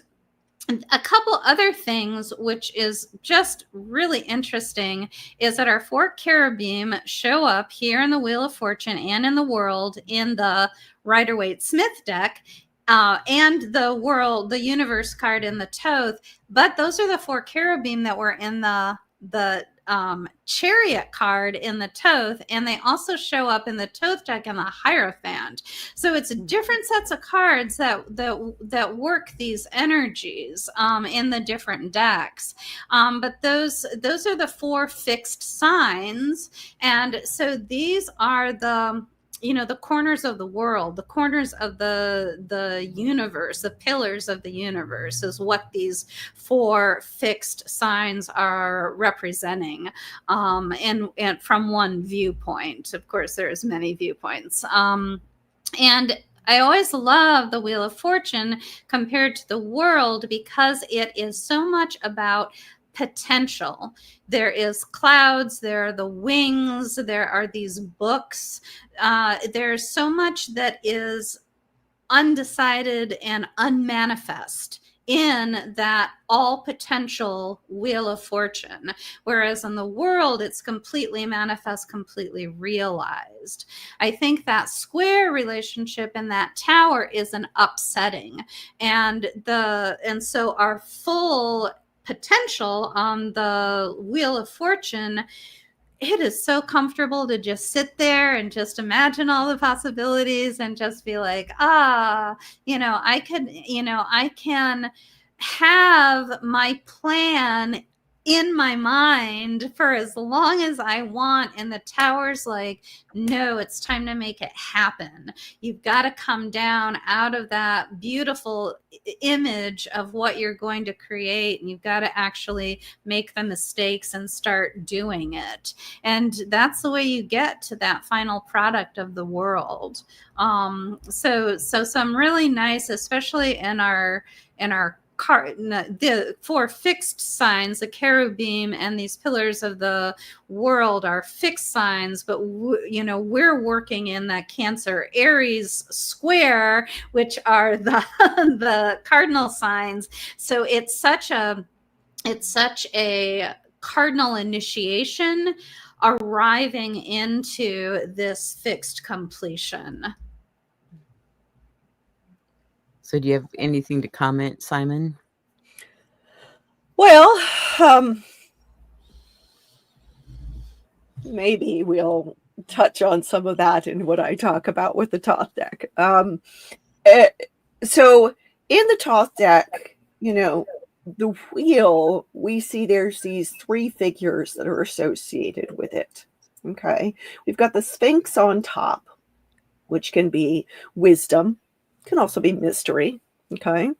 a couple other things, which is just really interesting, is that our 4 cherubim show up here in the Wheel of Fortune and in the World in the Rider Waite Smith deck, and the World, the Universe card in the Thoth. But those are the 4 cherubim that were in the Chariot card in the Thoth, and they also show up in the Thoth deck in the Hierophant. So it's different sets of cards that work these energies in the different decks. But those are the 4 fixed signs, and so these are the corners of the world, the corners of the universe, the pillars of the universe is what these 4 fixed signs are representing, and from one viewpoint. Of course, there's many viewpoints. And I always love the Wheel of Fortune compared to the World, because it is so much about potential. There is clouds, there are the wings, there are these books. There's so much that is undecided and unmanifest in that all potential Wheel of Fortune, whereas in the World, it's completely manifest, completely realized. I think that square relationship in that Tower is an upsetting, and so our full potential on the Wheel of Fortune, it is so comfortable to just sit there and just imagine all the possibilities and just be like, I can have my plan in my mind for as long as I want. And the Tower's like, no, it's time to make it happen. You've got to come down out of that beautiful image of what you're going to create, and you've got to actually make the mistakes and start doing it. And that's the way you get to that final product of the World. So some really nice, especially in our the 4 fixed signs, the cherubim and these pillars of the World are fixed signs, but we're working in that Cancer Aries square, which are the cardinal signs. So it's such a cardinal initiation arriving into this fixed completion. So do you have anything to comment, Simon? Well, maybe we'll touch on some of that in what I talk about with the Thoth deck. So in the Thoth deck, the wheel, we see there's these three figures that are associated with it. Okay. We've got the Sphinx on top, which can be wisdom, can also be mystery. Okay.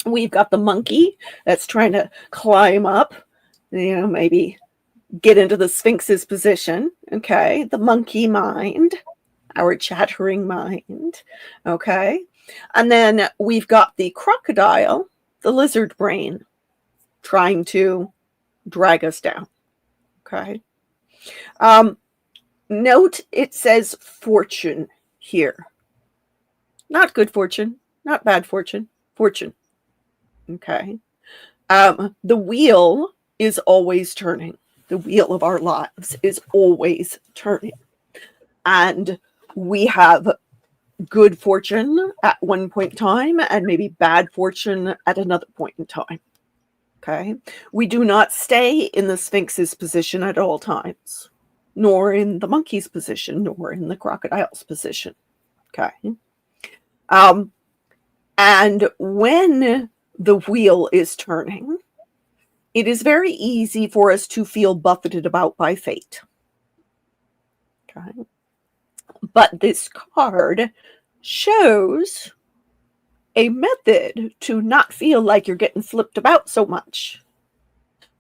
We've got the monkey that's trying to climb up, maybe get into the Sphinx's position. Okay. The monkey mind, our chattering mind. Okay. And then we've got the crocodile, the lizard brain, trying to drag us down. Okay. Note it says fortune here. Not good fortune, not bad fortune, fortune. Okay. The wheel is always turning. The wheel of our lives is always turning. And we have good fortune at one point in time and maybe bad fortune at another point in time. Okay. We do not stay in the Sphinx's position at all times, nor in the monkey's position, nor in the crocodile's position. Okay. And when the wheel is turning, it is very easy for us to feel buffeted about by fate. Okay. But this card shows a method to not feel like you're getting flipped about so much.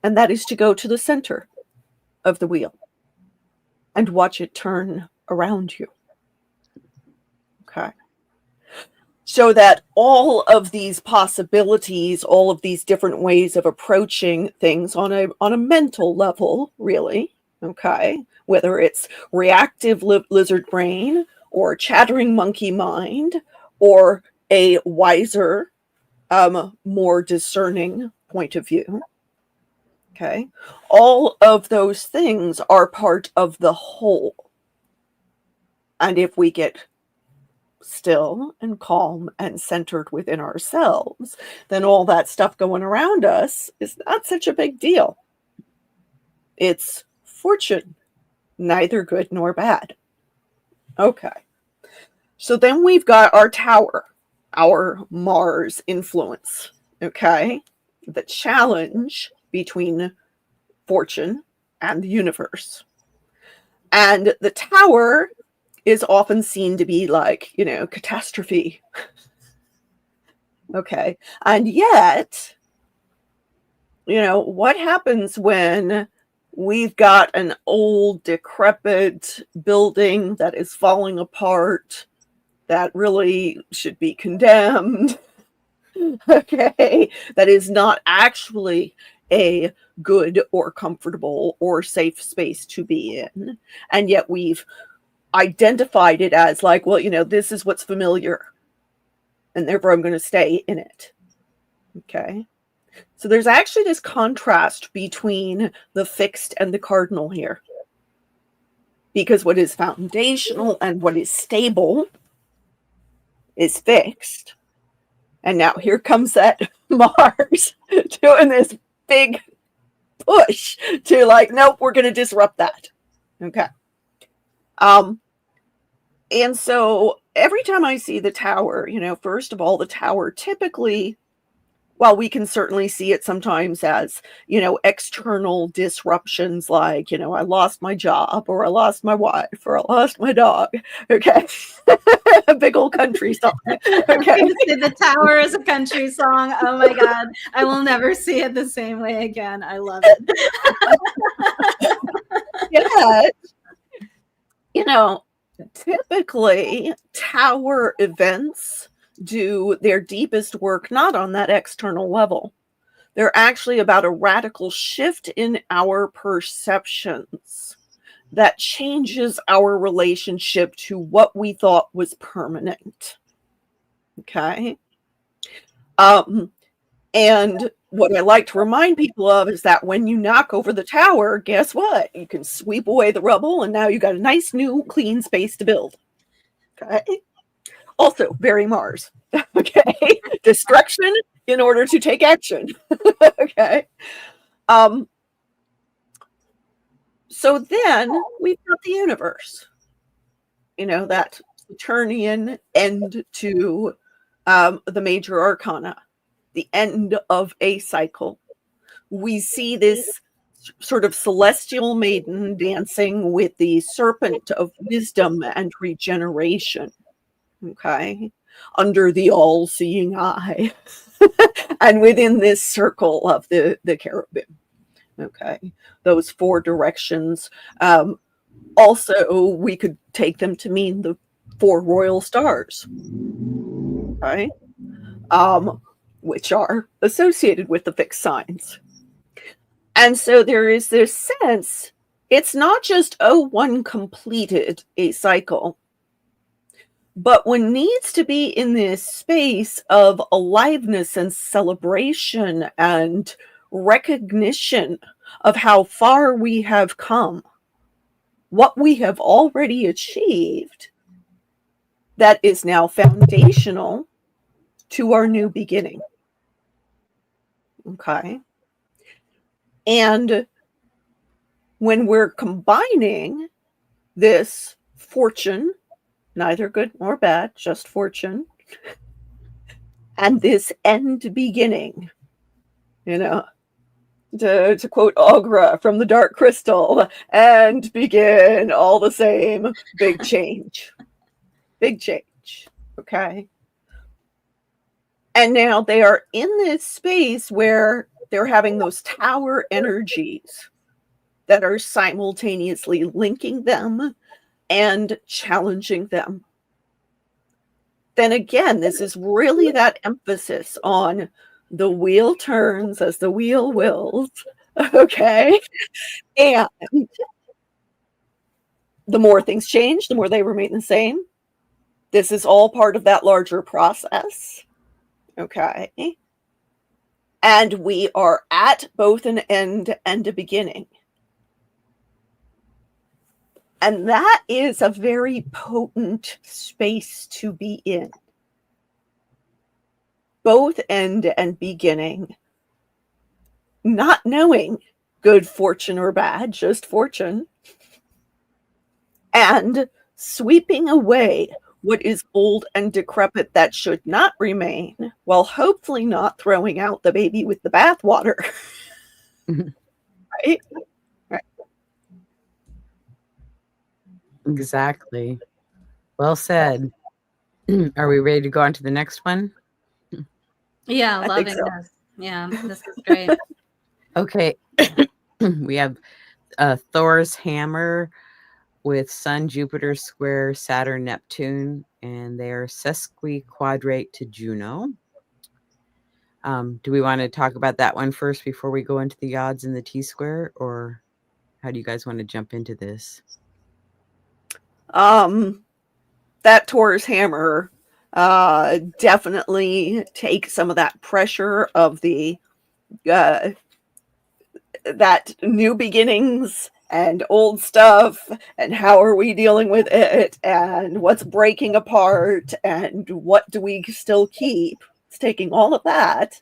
And that is to go to the center of the wheel and watch it turn around you. Okay. So that all of these possibilities, all of these different ways of approaching things on a mental level, really, okay, whether it's reactive lizard brain or chattering monkey mind or a wiser, more discerning point of view, okay, all of those things are part of the whole. And if we get still and calm and centered within ourselves, then all that stuff going around us is not such a big deal. It's fortune, neither good nor bad. Okay. So then we've got our tower, our Mars influence, okay? The challenge between fortune and the universe. And the tower is often seen to be like, catastrophe. Okay. And yet, what happens when we've got an old, decrepit building that is falling apart, that really should be condemned? Okay. That is not actually a good or comfortable or safe space to be in. And yet we've identified it as like, well, this is what's familiar, and therefore I'm going to stay in it. Okay. So there's actually this contrast between the fixed and the cardinal here, because what is foundational and what is stable is fixed. And now here comes that Mars doing this big push to like, nope, we're going to disrupt that. Okay. And so every time I see the tower, first of all, the tower typically, while we can certainly see it sometimes as, external disruptions, like, I lost my job, or I lost my wife, or I lost my dog. Okay. A big old country song. Okay. The tower is a country song. Oh my God. I will never see it the same way again. I love it. Yeah. Typically, tower events do their deepest work not on that external level. They're actually about a radical shift in our perceptions that changes our relationship to what we thought was permanent. Okay? And what I like to remind people of is that when you knock over the tower, guess what? You can sweep away the rubble, and now you got a nice, new, clean space to build. Okay. Also, very Mars. Okay. Destruction in order to take action. Okay. So then we've got the universe, that Saturnian end to the major arcana, the end of a cycle. We see this sort of celestial maiden dancing with the serpent of wisdom and regeneration, okay, under the all-seeing eye, and within this circle of the cherubim, okay, those four directions. Also, we could take them to mean the four royal stars, right? Which are associated with the fixed signs. And so there is this sense, it's not just, one completed a cycle, but one needs to be in this space of aliveness and celebration and recognition of how far we have come, what we have already achieved that is now foundational to our new beginning. Okay. And when we're combining this fortune, neither good nor bad, just fortune, and this end beginning, to quote Aughra from the Dark Crystal, and begin all the same, big change. Big change. Okay. And now they are in this space where they're having those tower energies that are simultaneously linking them and challenging them. Then again, this is really that emphasis on the wheel turns as the wheel wills, okay? And the more things change, the more they remain the same. This is all part of that larger process, okay? And we are at both an end and a beginning. And that is a very potent space to be in. Both end and beginning. Not knowing good fortune or bad, just fortune. And sweeping away what is old and decrepit that should not remain, while hopefully not throwing out the baby with the bathwater. Right? Right. Exactly. Well said. Are we ready to go on to the next one? Yeah, I loving think so. this. Yeah, this is great. Okay. We have Thor's hammer with Sun, Jupiter square, Saturn, Neptune, and they are sesquiquadrate to Juno. Do we want to talk about that one first before we go into the odds and the T-square, or how do you guys want to jump into this? That Thor's hammer definitely takes some of that pressure of the that new beginnings and old stuff, and how are we dealing with it, and what's breaking apart, and what do we still keep. It's taking all of that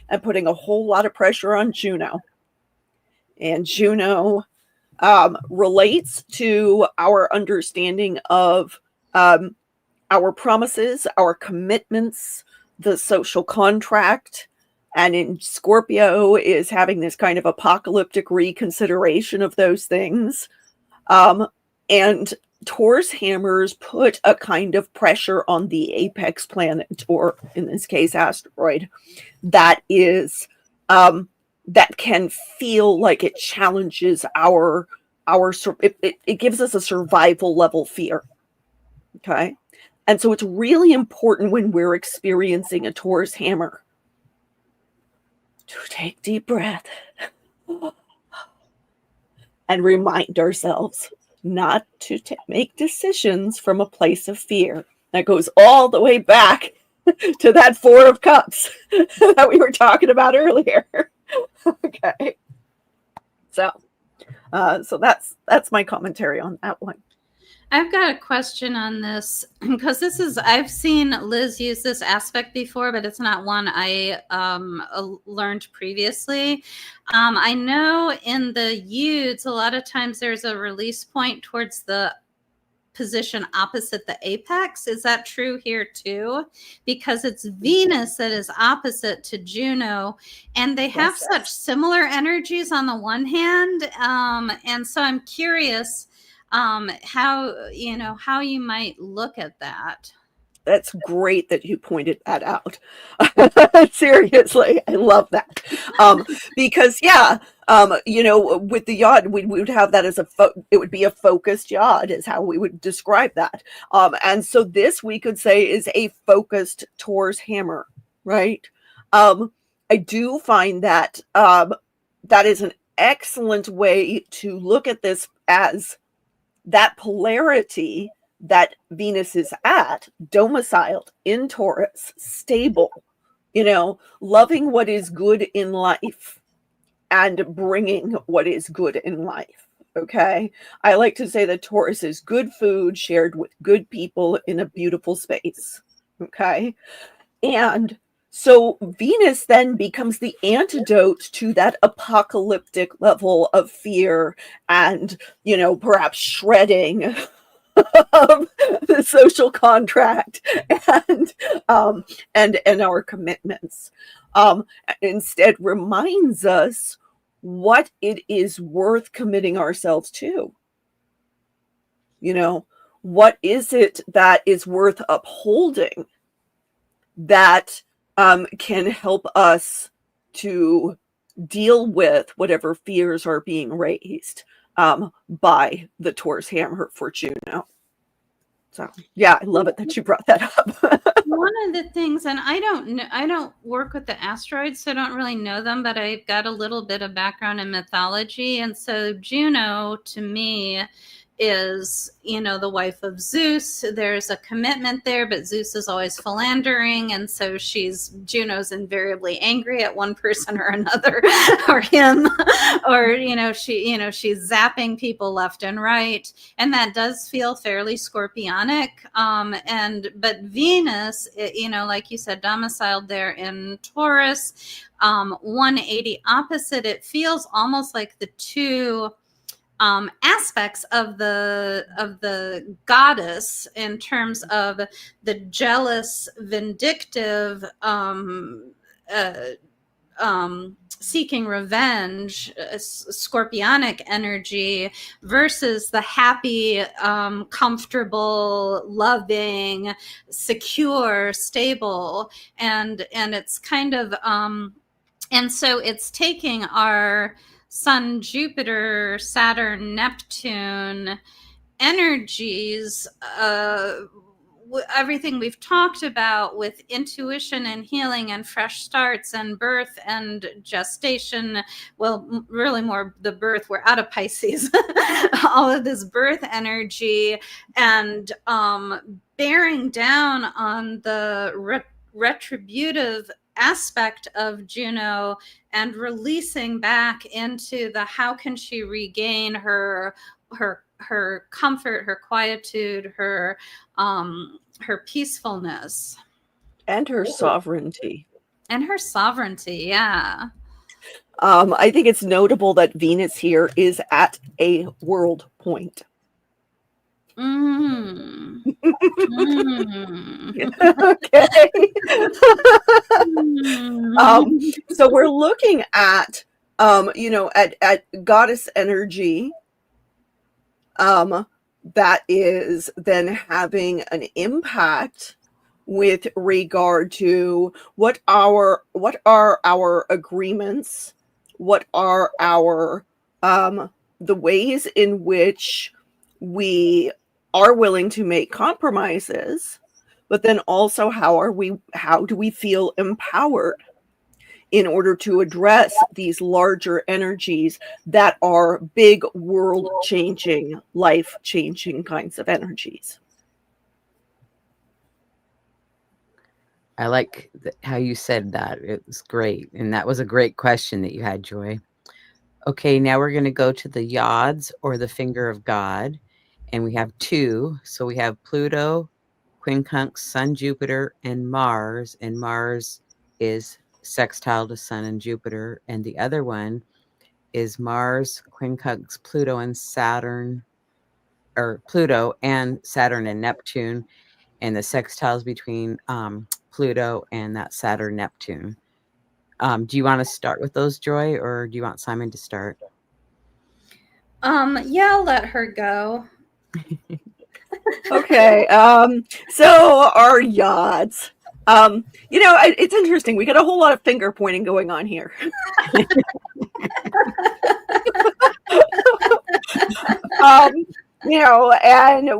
and putting a whole lot of pressure on Juno. And Juno relates to our understanding of our promises, our commitments, the social contract. And in Scorpio is having this kind of apocalyptic reconsideration of those things. And Thor's hammers put a kind of pressure on the apex planet, or in this case, asteroid, that is that can feel like it challenges our it gives us a survival level fear. Okay. And so it's really important when we're experiencing a Thor's hammer to take deep breath and remind ourselves not to make decisions from a place of fear. That goes all the way back to that Four of Cups that we were talking about earlier. Okay. So that's my commentary on that one. I've got a question on this because I've seen Liz use this aspect before, but it's not one I learned previously. I know in the Yudes, a lot of times there's a release point towards the position opposite the apex. Is that true here too? Because it's Venus that is opposite to Juno, and they have such similar energies on the one hand. And so I'm curious how you might look at that. That's great that you pointed that out. Seriously, I love that. Because with the yod, we would have that as it would be a focused yod, is how we would describe that. And so this we could say is a focused Taurus hammer, right? I do find that that is an excellent way to look at this, as that polarity that Venus is at, domiciled in Taurus, stable, loving what is good in life and bringing what is good in life. Okay. I like to say that Taurus is good food shared with good people in a beautiful space. Okay. And so Venus then becomes the antidote to that apocalyptic level of fear and, perhaps shredding of the social contract and our commitments. Instead reminds us what it is worth committing ourselves to. What is it that is worth upholding that can help us to deal with whatever fears are being raised by the Taurus hammer for Juno. So yeah, I love it that you brought that up. One of the things, and I don't work with the asteroids, so I don't really know them, but I've got a little bit of background in mythology. And so Juno, to me, is, the wife of Zeus. There's a commitment there, but Zeus is always philandering. And so Juno's invariably angry at one person or another or him, or, she's zapping people left and right. And that does feel fairly scorpionic. But Venus, like you said, domiciled there in Taurus, 180 opposite, it feels almost like the two aspects of the goddess in terms of the jealous, vindictive, seeking revenge, scorpionic energy versus the happy, comfortable, loving, secure, stable, and it's kind of and so it's taking our Sun, Jupiter, Saturn, Neptune energies, everything we've talked about with intuition and healing and fresh starts and birth and gestation. Well, really more the birth. We're out of Pisces. All of this birth energy and bearing down on the retributive aspect of Juno and releasing back into the how can she regain her comfort, her quietude, her peacefulness, and her sovereignty. Yeah. I think it's notable that Venus here is at a world point. Okay. So we're looking at at goddess energy that is then having an impact with regard to what are our agreements, what are our the ways in which we are willing to make compromises, but then also how do we feel empowered in order to address these larger energies that are big world-changing, life-changing kinds of energies. I like how you said that. It was great. And that was a great question that you had, Joy. Okay, now we're going to go to the Yods, or the finger of God. and we have 2. So we have Pluto, quincunx, Sun, Jupiter, and Mars is sextile to Sun and Jupiter, and the other one is Mars, quincunx, Pluto, and Saturn, or Pluto and Saturn and Neptune, and the sextiles between Pluto and that Saturn Neptune. Do you want to start with those, Joy, or do you want Simon to start? Yeah, I'll let her go. Okay. So our yachts. It's interesting. We got a whole lot of finger pointing going on here. And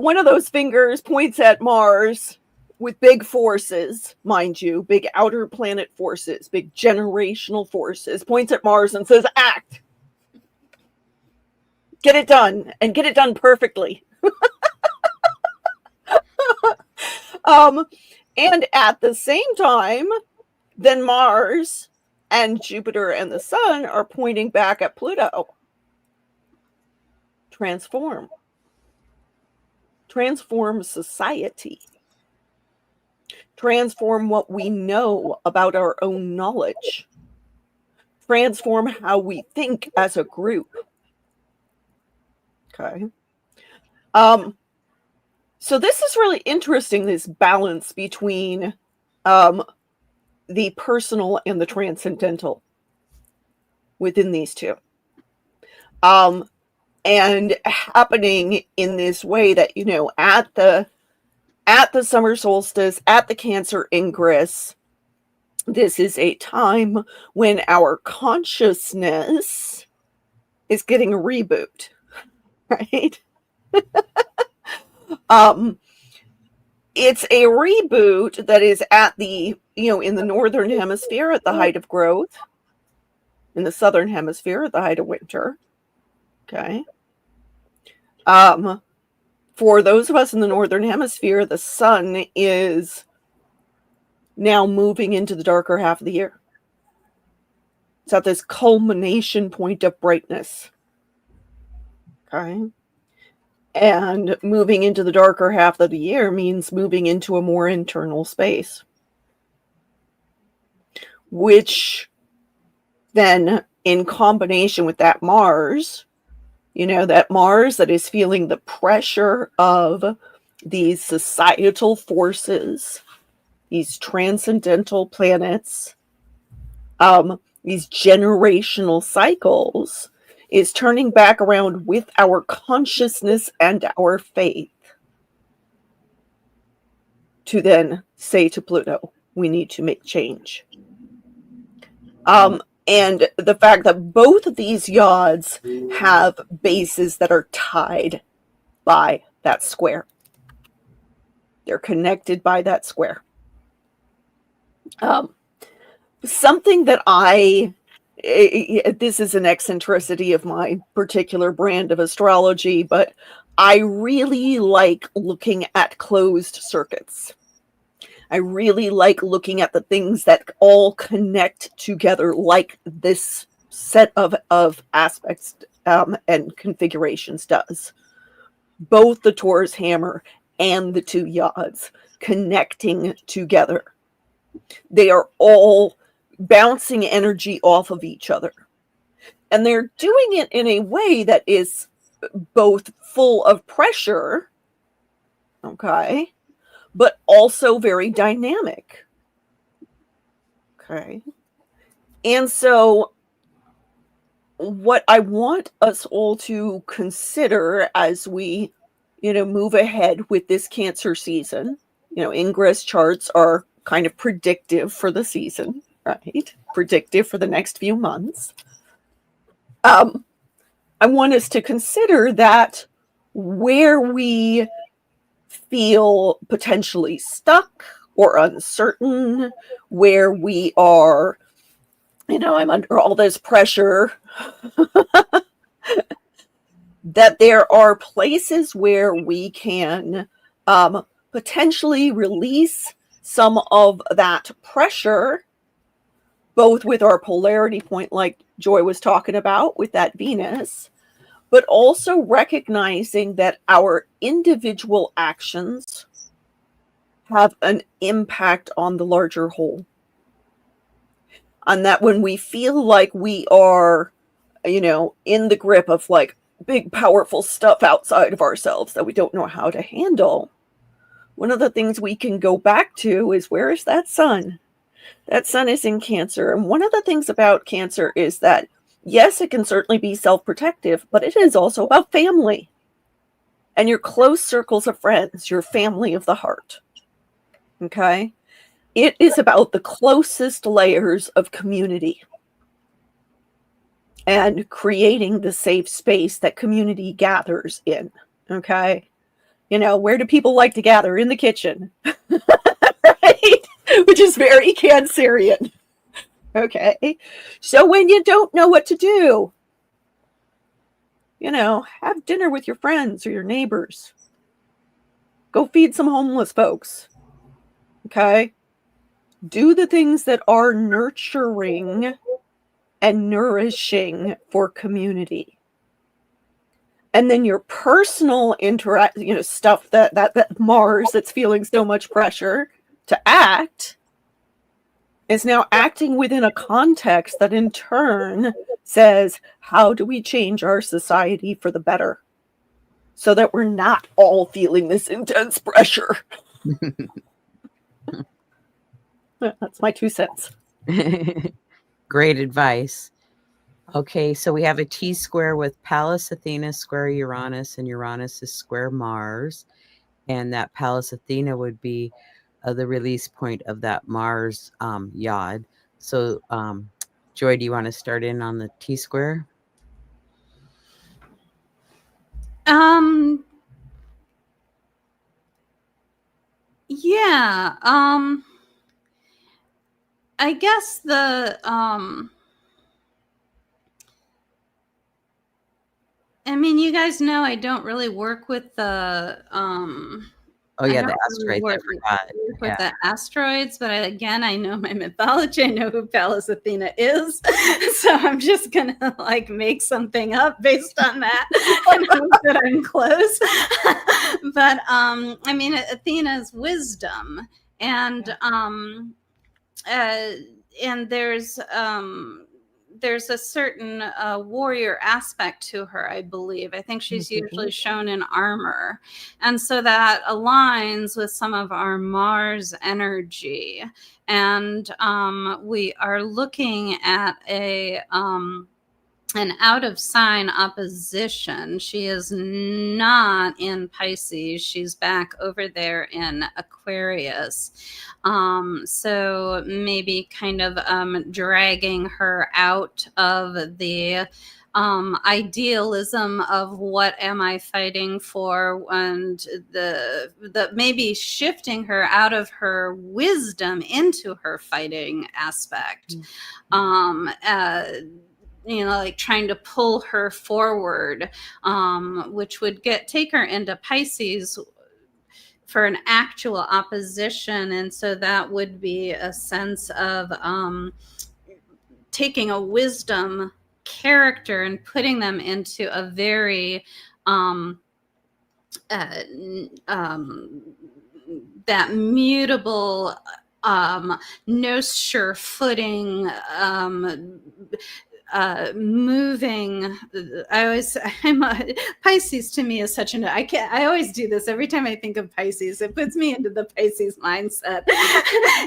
one of those fingers points at Mars with big forces, mind you, big outer planet forces, big generational forces, points at Mars and says, act. Get it done, and get it done perfectly. And at the same time, then Mars and Jupiter and the Sun are pointing back at Pluto. Transform society. Transform what we know about our own knowledge. Transform how we think as a group. Okay. So this is really interesting, this balance between the personal and the transcendental within these two. And happening in this way that, at the summer solstice, at the Cancer ingress, this is a time when our consciousness is getting a reboot, right? It's a reboot that is at the, in the northern hemisphere at the height of growth, in the southern hemisphere at the height of winter. Okay. For those of us in the northern hemisphere, the sun is now moving into the darker half of the year. It's at this culmination point of brightness. Okay. And moving into the darker half of the year means moving into a more internal space, which then, in combination with that Mars, that Mars that is feeling the pressure of these societal forces, these transcendental planets, these generational cycles, is turning back around with our consciousness and our faith to then say to Pluto, we need to make change. And the fact that both of these yods have bases that are tied by that square. They're connected by that square. Something that this is an eccentricity of my particular brand of astrology, but I really like looking at closed circuits. I really like looking at the things that all connect together like this set of aspects and configurations does. Both the Taurus hammer and the 2 yods connecting together. They are all bouncing energy off of each other. And they're doing it in a way that is both full of pressure, okay, but also very dynamic. Okay. And so what I want us all to consider as we, move ahead with this Cancer season, ingress charts are kind of predictive for the season, right? Predictive for the next few months. I want us to consider that where we feel potentially stuck or uncertain, where we are, I'm under all this pressure, that there are places where we can potentially release some of that pressure, both with our polarity point, like Joy was talking about with that Venus, but also recognizing that our individual actions have an impact on the larger whole. And that when we feel like we are, you know, in the grip of like big, powerful stuff outside of ourselves that we don't know how to handle, one of the things we can go back to is, where is that sun? That sun is in Cancer. And one of the things about Cancer is that, yes, it can certainly be self-protective, but it is also about family and your close circles of friends, your family of the heart. Okay? It is about the closest layers of community and creating the safe space that community gathers in. Okay? You know, where do people like to gather? In the kitchen. Right? Which is very Cancerian. Okay? So when you don't know what to do, you know, have dinner with your friends or your neighbors. Go feed some homeless folks. Okay? Do the things that are nurturing and nourishing for community. And then your personal stuff that Mars that's feeling so much pressure to act is now acting within a context that in turn says, how do we change our society for the better so that we're not all feeling this intense pressure? That's my 2 cents. Great advice. Okay, so we have a T-square with Pallas Athena square Uranus, and Uranus is square Mars. And that Pallas Athena would be the release point of that Mars yod. So, Joy, do you want to start in on the T-square? Yeah. I guess the I mean, you guys know I don't really work with the Oh yeah, the asteroids. I forgot. With the asteroids, but I know my mythology. I know who Pallas Athena is, so I'm just gonna like make something up based on that and hope that I'm close. But I mean, Athena's wisdom, and there's a certain warrior aspect to her, I believe. I think she's usually shown in armor. And so that aligns with some of our Mars energy. And we are looking at an out of sign opposition. She is not in Pisces. She's back over there in Aquarius. So maybe kind of dragging her out of the idealism of what am I fighting for, and the maybe shifting her out of her wisdom into her fighting aspect. Like trying to pull her forward, which would take her into Pisces for an actual opposition. And so that would be a sense of taking a wisdom character and putting them into a very that mutable, no sure footing, moving. Pisces to me is such I always do this every time I think of Pisces. It puts me into the Pisces mindset.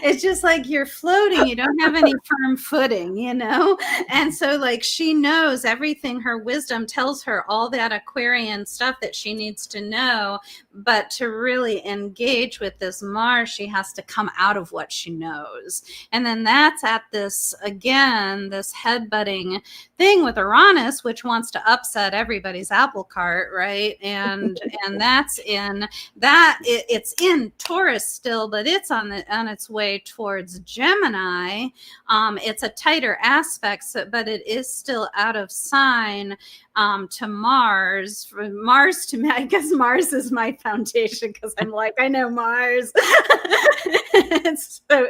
It's just like you're floating, you don't have any firm footing, and so like she knows everything. Her wisdom tells her all that Aquarian stuff that she needs to know, but to really engage with this Mars, she has to come out of what she knows. And then that's at this headbutting thing with Uranus, which wants to upset everybody's apple cart, right? And that's in that it's in Taurus still, but it's on its way towards Gemini. It's a tighter aspect, but it is still out of sign to Mars. Mars to me, I guess Mars is my foundation because I'm like, I know Mars. So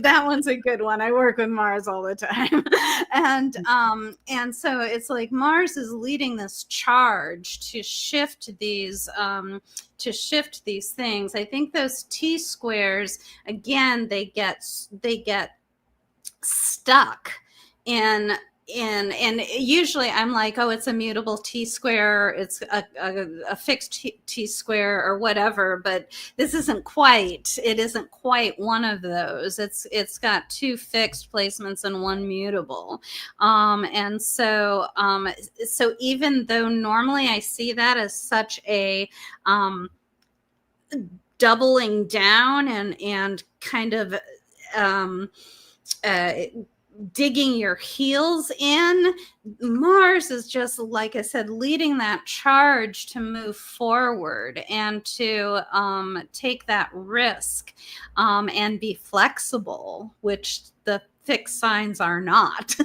that one's a good one. I work with Mars all the time. And and so it's like Mars is leading this charge to shift these things. I think those T squares, again, they get stuck in and usually I'm like, oh, it's a mutable T square, it's a fixed T square or whatever, but this isn't quite one of those. It's got two fixed placements and one mutable. And so even though normally I see that as such a doubling down and kind of digging your heels in, Mars is just, like I said, leading that charge to move forward and to take that risk and be flexible, which the fixed signs are not.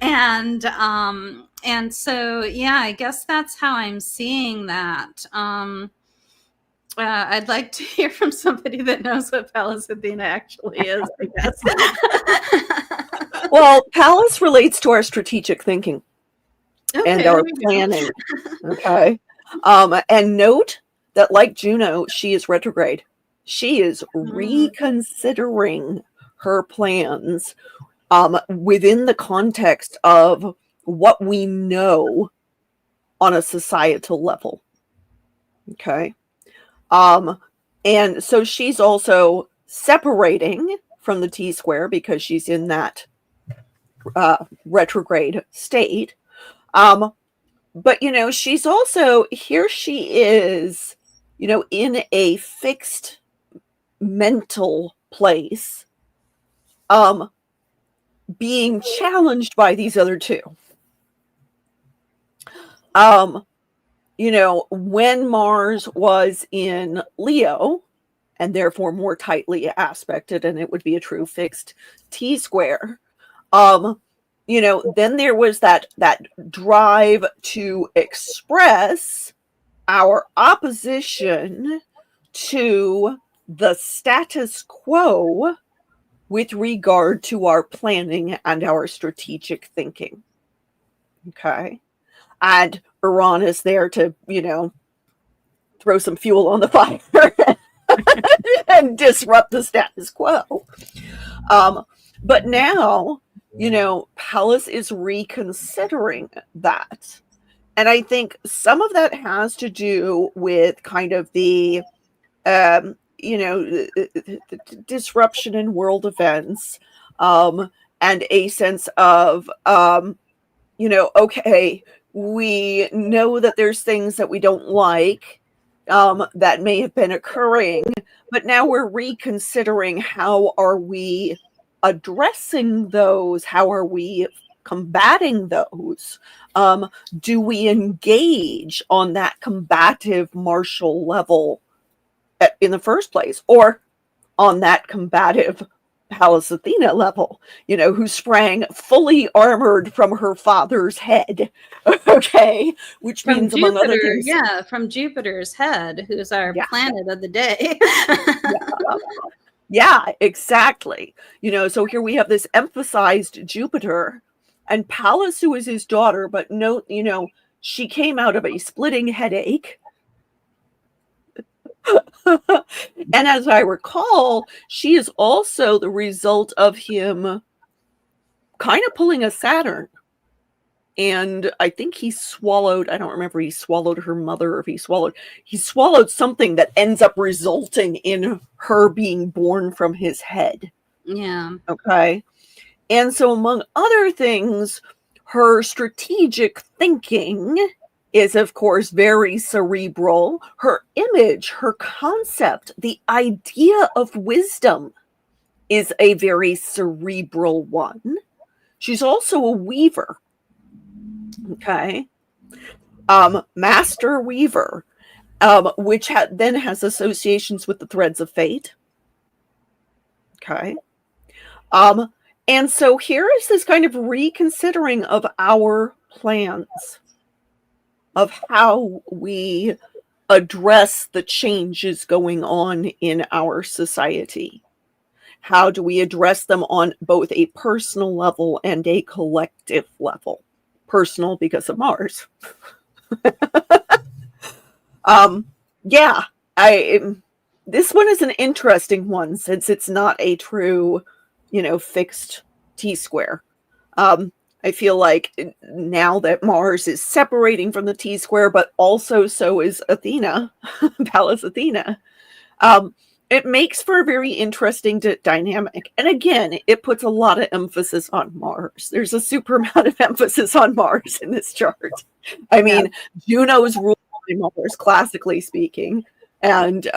and so yeah, I guess that's how I'm seeing that. I'd like to hear from somebody that knows what Pallas Athena actually is, I guess. Well, Pallas relates to our strategic thinking and our planning. Okay. And note that, like Juno, she is retrograde. She is reconsidering her plans within the context of what we know on a societal level. Okay. And so she's also separating from the T square because she's in that retrograde state. But, you know, she's also, here she is, you know, in a fixed mental place, being challenged by these other two. You know, when Mars was in Leo, and therefore more tightly aspected, and it would be a true fixed T square, you know, then there was that drive to express our opposition to the status quo with regard to our planning and our strategic thinking. Okay. And Iran is there to, you know, throw some fuel on the fire and disrupt the status quo. But now, you know, Pallas is reconsidering that. And I think some of that has to do with kind of the, you know, the disruption in world events, and a sense of, you know, okay, we know that there's things that we don't like that may have been occurring, but now we're reconsidering how are we addressing those? How are we combating those? Do we engage on that combative martial level in the first place, or on that combative Pallas Athena level, you know, who sprang fully armored from her father's head, okay, which from means, Jupiter, among other things, from Jupiter's head, who's our planet of the day. Yeah, exactly. You know, so here we have this emphasized Jupiter, and Pallas, who is his daughter, but note, you know, she came out of a splitting headache. And as I recall, she is also the result of him kind of pulling a Saturn. And I think he swallowed, I don't remember, he swallowed her mother, or if he swallowed something that ends up resulting in her being born from his head. Yeah. Okay. And so, among other things, her strategic thinking is, of course, very cerebral. Her image, her concept, the idea of wisdom is a very cerebral one. She's also a weaver. Okay. Master weaver, which then has associations with the threads of fate. Okay. And so here is this kind of reconsidering of our plans, of how we address the changes going on in our society. how do we address them on both a personal level and a collective level? Personal because of Mars. Yeah, this one is an interesting one since it's not a true, fixed T-square. I feel like now that Mars is separating from the T-square, but also so is Athena, Pallas Athena, it makes for a very interesting dynamic. And again, it puts a lot of emphasis on Mars. There's a super amount of emphasis on Mars in this chart. I mean, Juno's ruled by Mars, classically speaking, and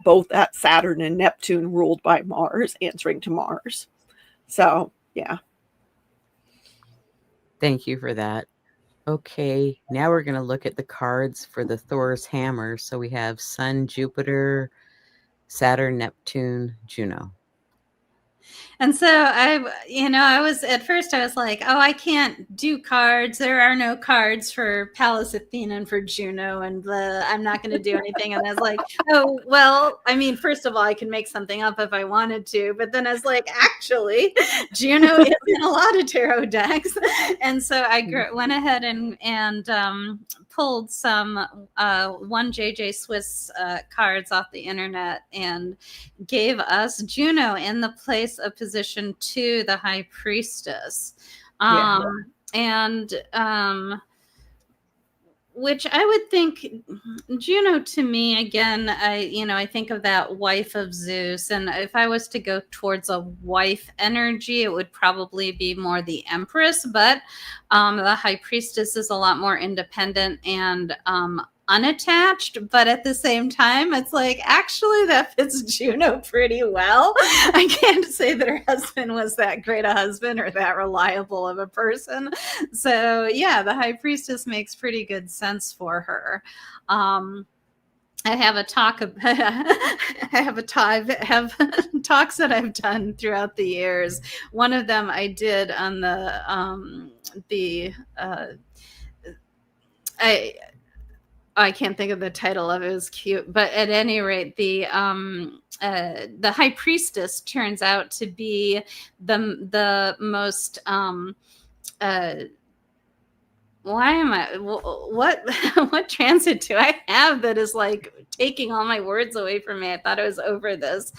both that Saturn and Neptune ruled by Mars, answering to Mars. So, yeah. Thank you for that. Okay, now we're going to look at the cards for the Thor's hammer. So we have Sun, Jupiter, Saturn, Neptune, Juno. And so I was at first I was like, oh, I can't do cards. There are no cards for Pallas Athena and for Juno, and I'm not going to do anything. And I was like, oh, well, I mean, first of all, I can make something up if I wanted to. But then I was like, actually, Juno is in a lot of tarot decks. And so I went ahead and pulled some 1JJ Swiss cards off the internet and gave us Juno in the place of position 2, the High Priestess. And which I would think Juno, to me, again, I think of that wife of Zeus. And if I was to go towards a wife energy, it would probably be more the Empress. But the High Priestess is a lot more independent and unattached, but at the same time, it's like, actually, that fits Juno pretty well. I can't say that her husband was that great a husband or that reliable of a person. So yeah, the High Priestess makes pretty good sense for her. I have talks that I've done throughout the years. One of them I did on I can't think of the title of it. It was cute, but at any rate, the High Priestess turns out to be the most what transit do I have that is like taking all my words away from me? I thought I was over this.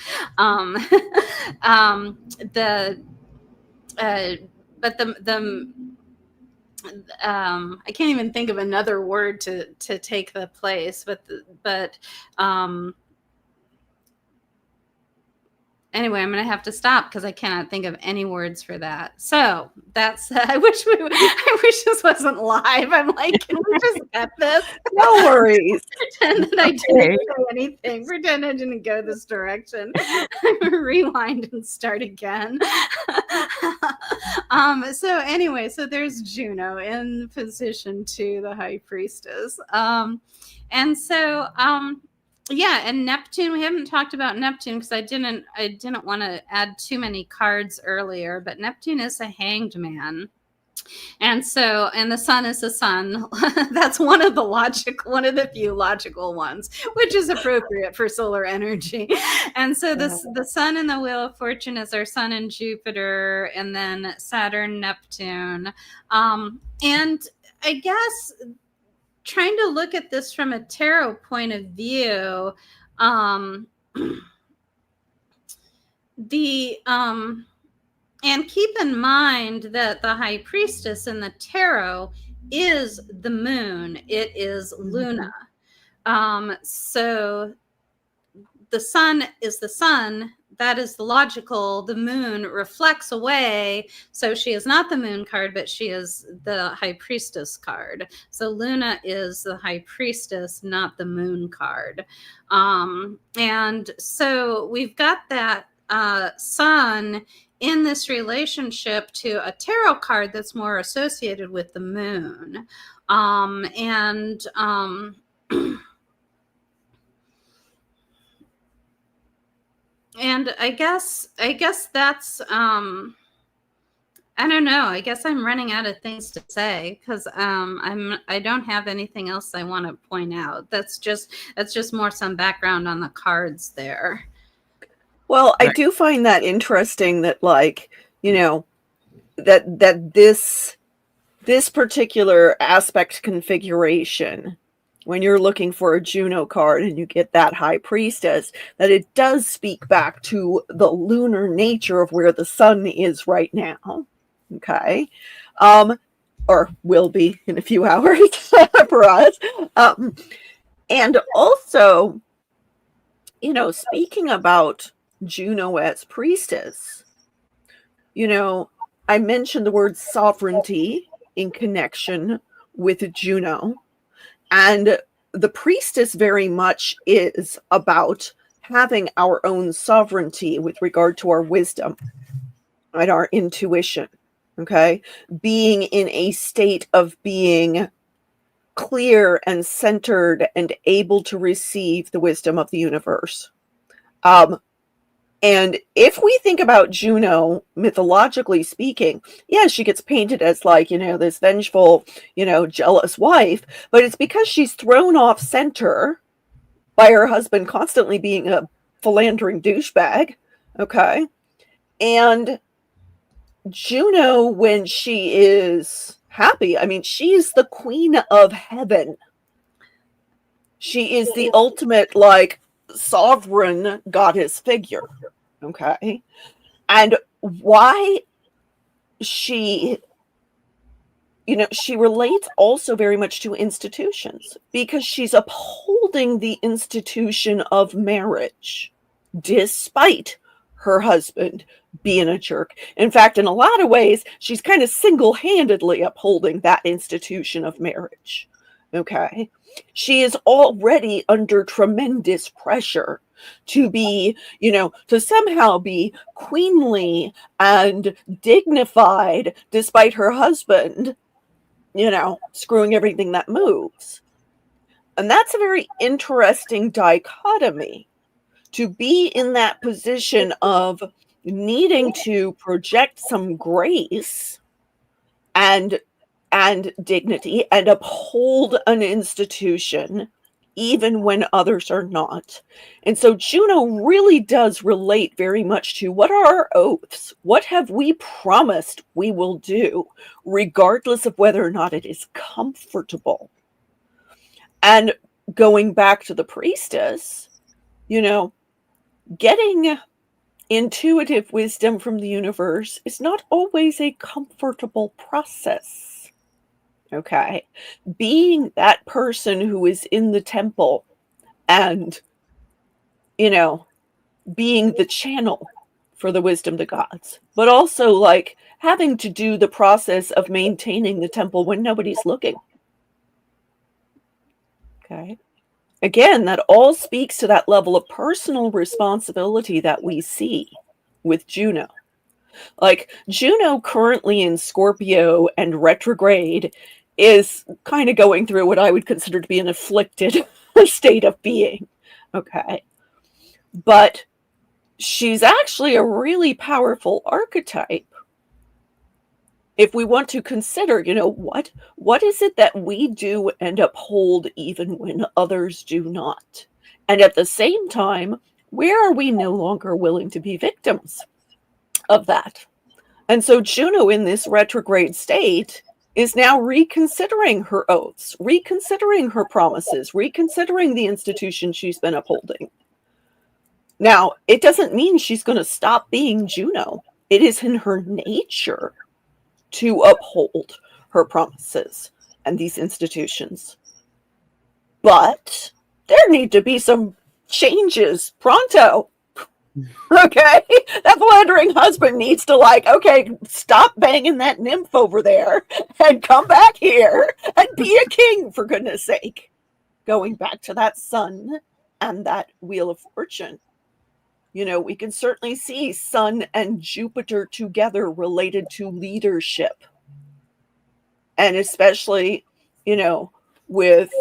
I can't even think of another word to take the place, but anyway, I'm going to have to stop because I cannot think of any words for that. So that's, I wish this wasn't live. I'm like, can we just get this? No worries. Pretend that I didn't say anything. Pretend I didn't go this direction. Rewind and start again. So anyway, so there's Juno in position 2, the High Priestess. And so, yeah, and Neptune, we haven't talked about Neptune because I didn't want to add too many cards earlier, but Neptune is a hanged man. And so, and the sun is the sun. That's one of the few logical ones, which is appropriate for solar energy. And so the sun in the Wheel of Fortune is our sun and Jupiter, and then Saturn, Neptune. And I guess trying to look at this from a tarot point of view, and keep in mind that the High Priestess in the tarot is the moon. It is Luna. So the sun is the sun. That is the logical. The moon reflects away. So she is not the moon card, but she is the High Priestess card. So Luna is the High Priestess, not the moon card. And so we've got that sun in this relationship to a tarot card that's more associated with the moon. And I guess that's I don't know. I guess I'm running out of things to say because I don't have anything else I want to point out. That's just more some background on the cards there. Well, I Right. do find that interesting that, like, you know, that this particular aspect configuration, when you're looking for a Juno card and you get that High Priestess, that it does speak back to the lunar nature of where the sun is right now. Okay. Or will be in a few hours for us. And also, you know, speaking about Juno as priestess, you know, I mentioned the word sovereignty in connection with Juno. And the priestess very much is about having our own sovereignty with regard to our wisdom and our intuition. Okay. Being in a state of being clear and centered and able to receive the wisdom of the universe. And if we think about Juno, mythologically speaking, yeah, she gets painted as like, you know, this vengeful, you know, jealous wife, but it's because she's thrown off center by her husband constantly being a philandering douchebag. Okay. And Juno, when she is happy, I mean, she's the queen of heaven. She is the ultimate, like, sovereign goddess figure. Okay. And why she, you know, she relates also very much to institutions because she's upholding the institution of marriage despite her husband being a jerk. In fact, in a lot of ways, she's kind of single-handedly upholding that institution of marriage. Okay. She is already under tremendous pressure to be, you know, to somehow be queenly and dignified despite her husband, you know, screwing everything that moves. And that's a very interesting dichotomy, to be in that position of needing to project some grace and dignity and uphold an institution even when others are not. And so Juno really does relate very much to what are our oaths? What have we promised we will do, regardless of whether or not it is comfortable? And going back to the priestess, you know, getting intuitive wisdom from the universe is not always a comfortable process. Okay. Being that person who is in the temple and, you know, being the channel for the wisdom to gods, but also like having to do the process of maintaining the temple when nobody's looking. Okay. Again, that all speaks to that level of personal responsibility that we see with Juno. Like, Juno currently in Scorpio and retrograde is kind of going through what I would consider to be an afflicted state of being. Okay. But she's actually a really powerful archetype. If we want to consider, you know, what is it that we do and uphold even when others do not? And at the same time, where are we no longer willing to be victims of that? And so Juno in this retrograde state is now reconsidering her oaths, reconsidering her promises, reconsidering the institution she's been upholding. Now, it doesn't mean she's going to stop being Juno. It is in her nature to uphold her promises and these institutions. But there need to be some changes pronto. Okay? That philandering husband needs to, like, okay, stop banging that nymph over there and come back here and be a king, for goodness sake. Going back to that sun and that wheel of fortune. You know, we can certainly see Sun and Jupiter together related to leadership. And especially, you know, with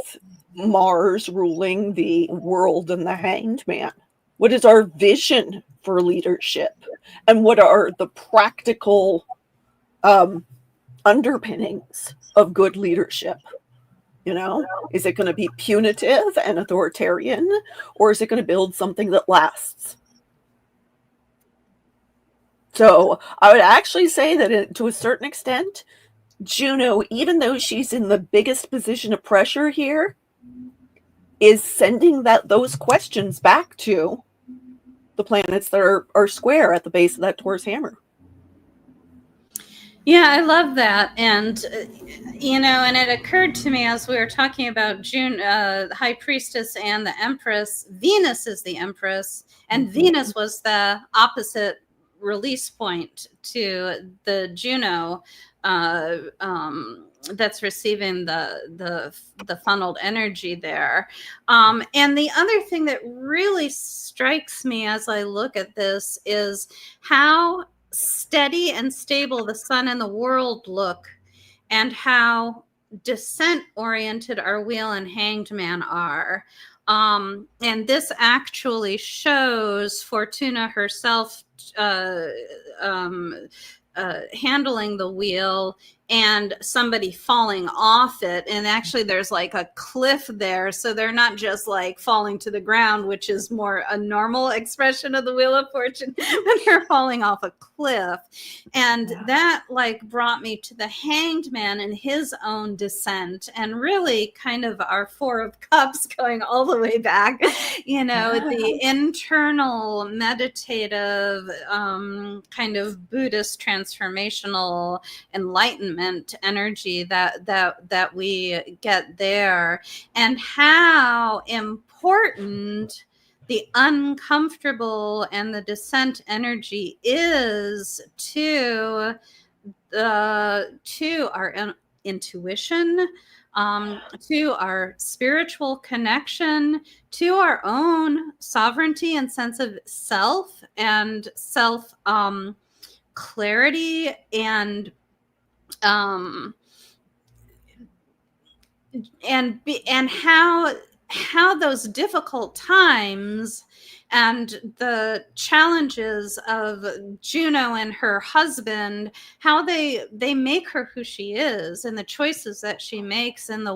Mars ruling the world and the Hanged Man. What is our vision for leadership? And what are the practical underpinnings of good leadership? You know, is it going to be punitive and authoritarian, or is it going to build something that lasts? So I would actually say that to a certain extent, Juno, even though she's in the biggest position of pressure here, is sending those questions back to the planets that are square at the base of that Taurus hammer. Yeah, I love that. And, and it occurred to me as we were talking about June, the High Priestess and the Empress, Venus is the Empress, and Venus was the opposite release point to the Juno that's receiving the funneled energy there. And the other thing that really strikes me as I look at this is how steady and stable the sun and the world look, and how descent oriented our wheel and hanged man are. And this actually shows Fortuna herself handling the wheel and somebody falling off it. And actually there's like a cliff there. So they're not just like falling to the ground, which is more a normal expression of the Wheel of Fortune, but they're falling off a cliff. And that like brought me to the Hanged Man and his own descent, and really kind of our Four of Cups going all the way back, the internal meditative kind of Buddhist transformational enlightenment energy that we get there, and how important the uncomfortable and the descent energy is to our intuition, to our spiritual connection, to our own sovereignty and sense of self and self clarity, and how those difficult times and the challenges of Juno and her husband, how they make her who she is, and the choices that she makes, and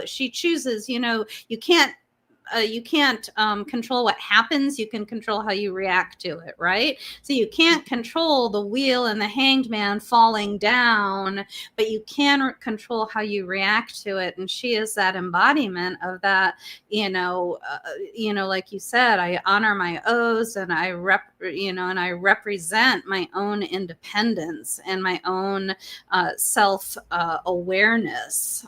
she chooses, you can't control what happens. You can control how you react to it, right? So you can't control the wheel and the hanged man falling down, but you can control how you react to it. And she is that embodiment of that. Like you said, I honor my oaths, and I represent my own independence and my own self awareness.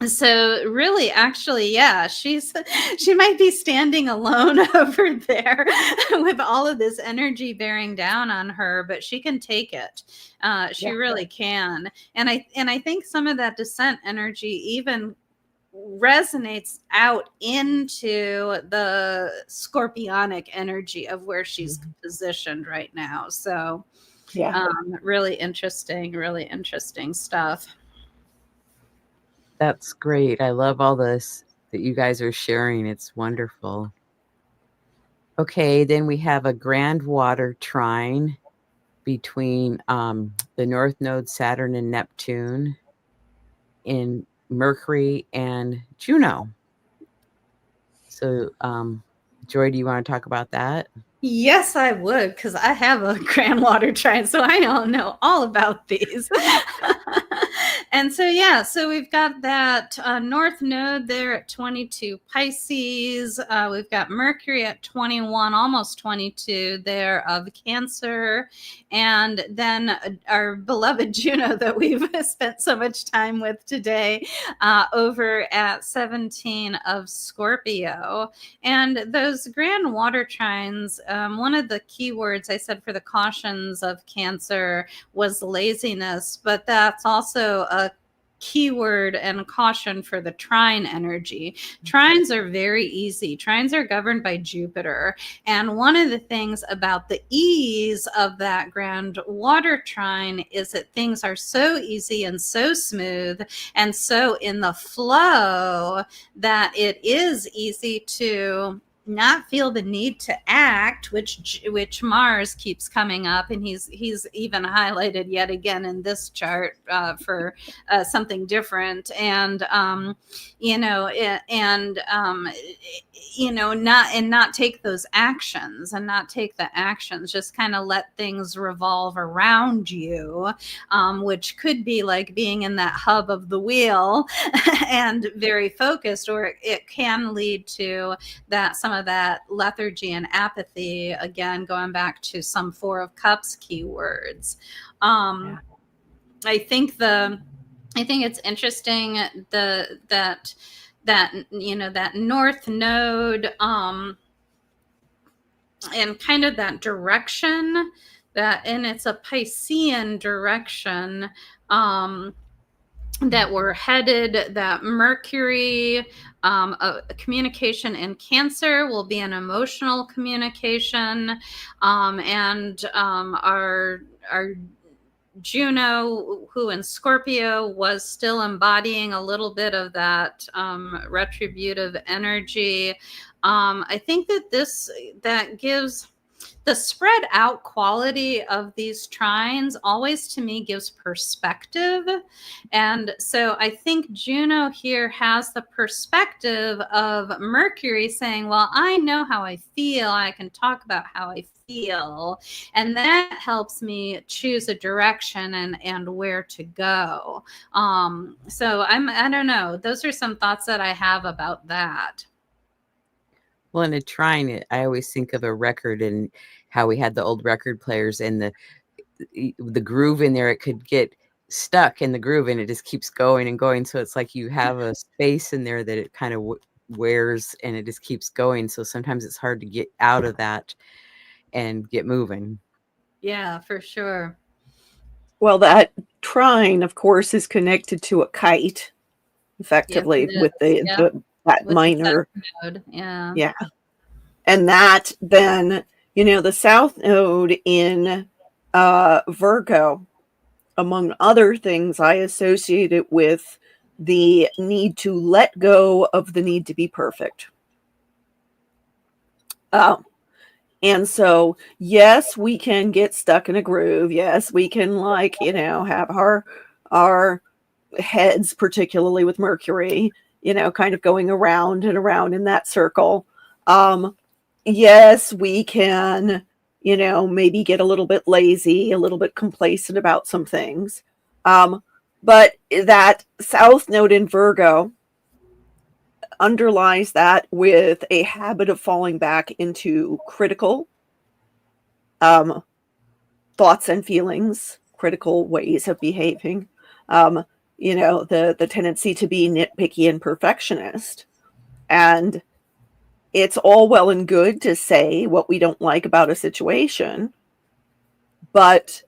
So really, actually, yeah, she might be standing alone over there with all of this energy bearing down on her, but she can take it. She really can. And I think some of that descent energy even resonates out into the scorpionic energy of where she's positioned right now. So really interesting stuff. That's great. I love all this that you guys are sharing. It's wonderful. Okay, then we have a grand water trine between the North Node, Saturn and Neptune, in Mercury and Juno. So, Joy, do you want to talk about that? Yes, I would, because I have a grand water trine, so I don't know all about these. And so we've got that North Node there at 22 Pisces. We've got Mercury at 21, almost 22 there of Cancer. And then our beloved Juno that we've spent so much time with today over at 17 of Scorpio. And those grand water trines, one of the key words I said for the cautions of Cancer was laziness, but that's also a keyword and caution for the trine energy. Trines are very easy. Trines are governed by Jupiter. And one of the things about the ease of that grand water trine is that things are so easy and so smooth and so in the flow that it is easy to not feel the need to act, which Mars keeps coming up, and he's even highlighted yet again in this chart for something different, and not take those actions, and not take the actions, just kind of let things revolve around you, which could be like being in that hub of the wheel and very focused, or it can lead to that some of that lethargy and apathy, again going back to some Four of Cups keywords. I think it's interesting that North Node, and kind of that direction, and it's a Piscean direction, that we're headed, that Mercury, communication in Cancer will be an emotional communication, and our Juno, who in Scorpio was still embodying a little bit of that retributive energy. I think that gives the spread out quality of these trines always, to me, gives perspective. And so I think Juno here has the perspective of Mercury saying, well, I know how I feel. I can talk about how I feel. And that helps me choose a direction and where to go. So I don't know. Those are some thoughts that I have about that. Well, in a trine, I always think of a record and how we had the old record players, and the groove in there, it could get stuck in the groove and it just keeps going and going. So it's like you have a space in there that it kind of wears and it just keeps going. So sometimes it's hard to get out of that and get moving. Yeah, for sure. Well, that trine, of course, is connected to a kite, effectively, yes, with that with minor. the South Node. Yeah. Yeah. And that then, the South Node in Virgo, among other things, I associate it with the need to let go of the need to be perfect. And so, yes, we can get stuck in a groove. Yes, we can have our heads, particularly with Mercury, kind of going around and around in that circle. Yes, we can, maybe get a little bit lazy, a little bit complacent about some things. But that South Node in Virgo underlies that with a habit of falling back into critical thoughts and feelings, critical ways of behaving, the tendency to be nitpicky and perfectionist. And it's all well and good to say what we don't like about a situation, but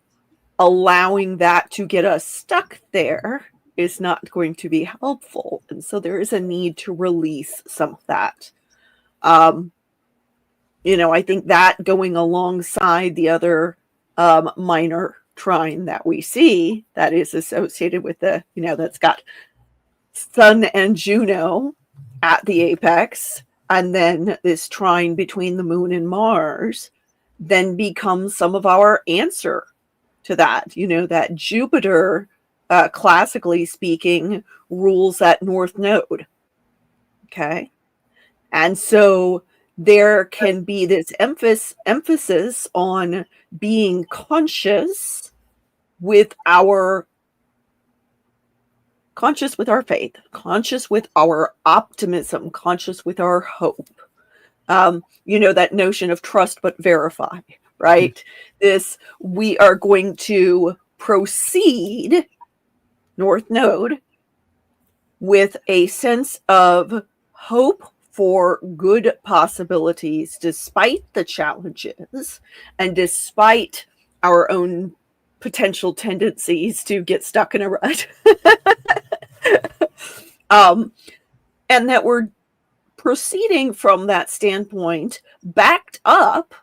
allowing that to get us stuck there is not going to be helpful. And so there is a need to release some of that. I think that going alongside the other minor trine that we see that is associated with that's got Sun and Juno at the apex, and then this trine between the Moon and Mars, then becomes some of our answer to that. That Jupiter, classically speaking, rules that North Node. Okay. And so there can be this emphasis on being conscious with our faith, conscious with our optimism, conscious with our hope. That notion of trust but verify, right? We are going to proceed, North Node, with a sense of hope for good possibilities despite the challenges and despite our own potential tendencies to get stuck in a rut. And that we're proceeding from that standpoint, backed up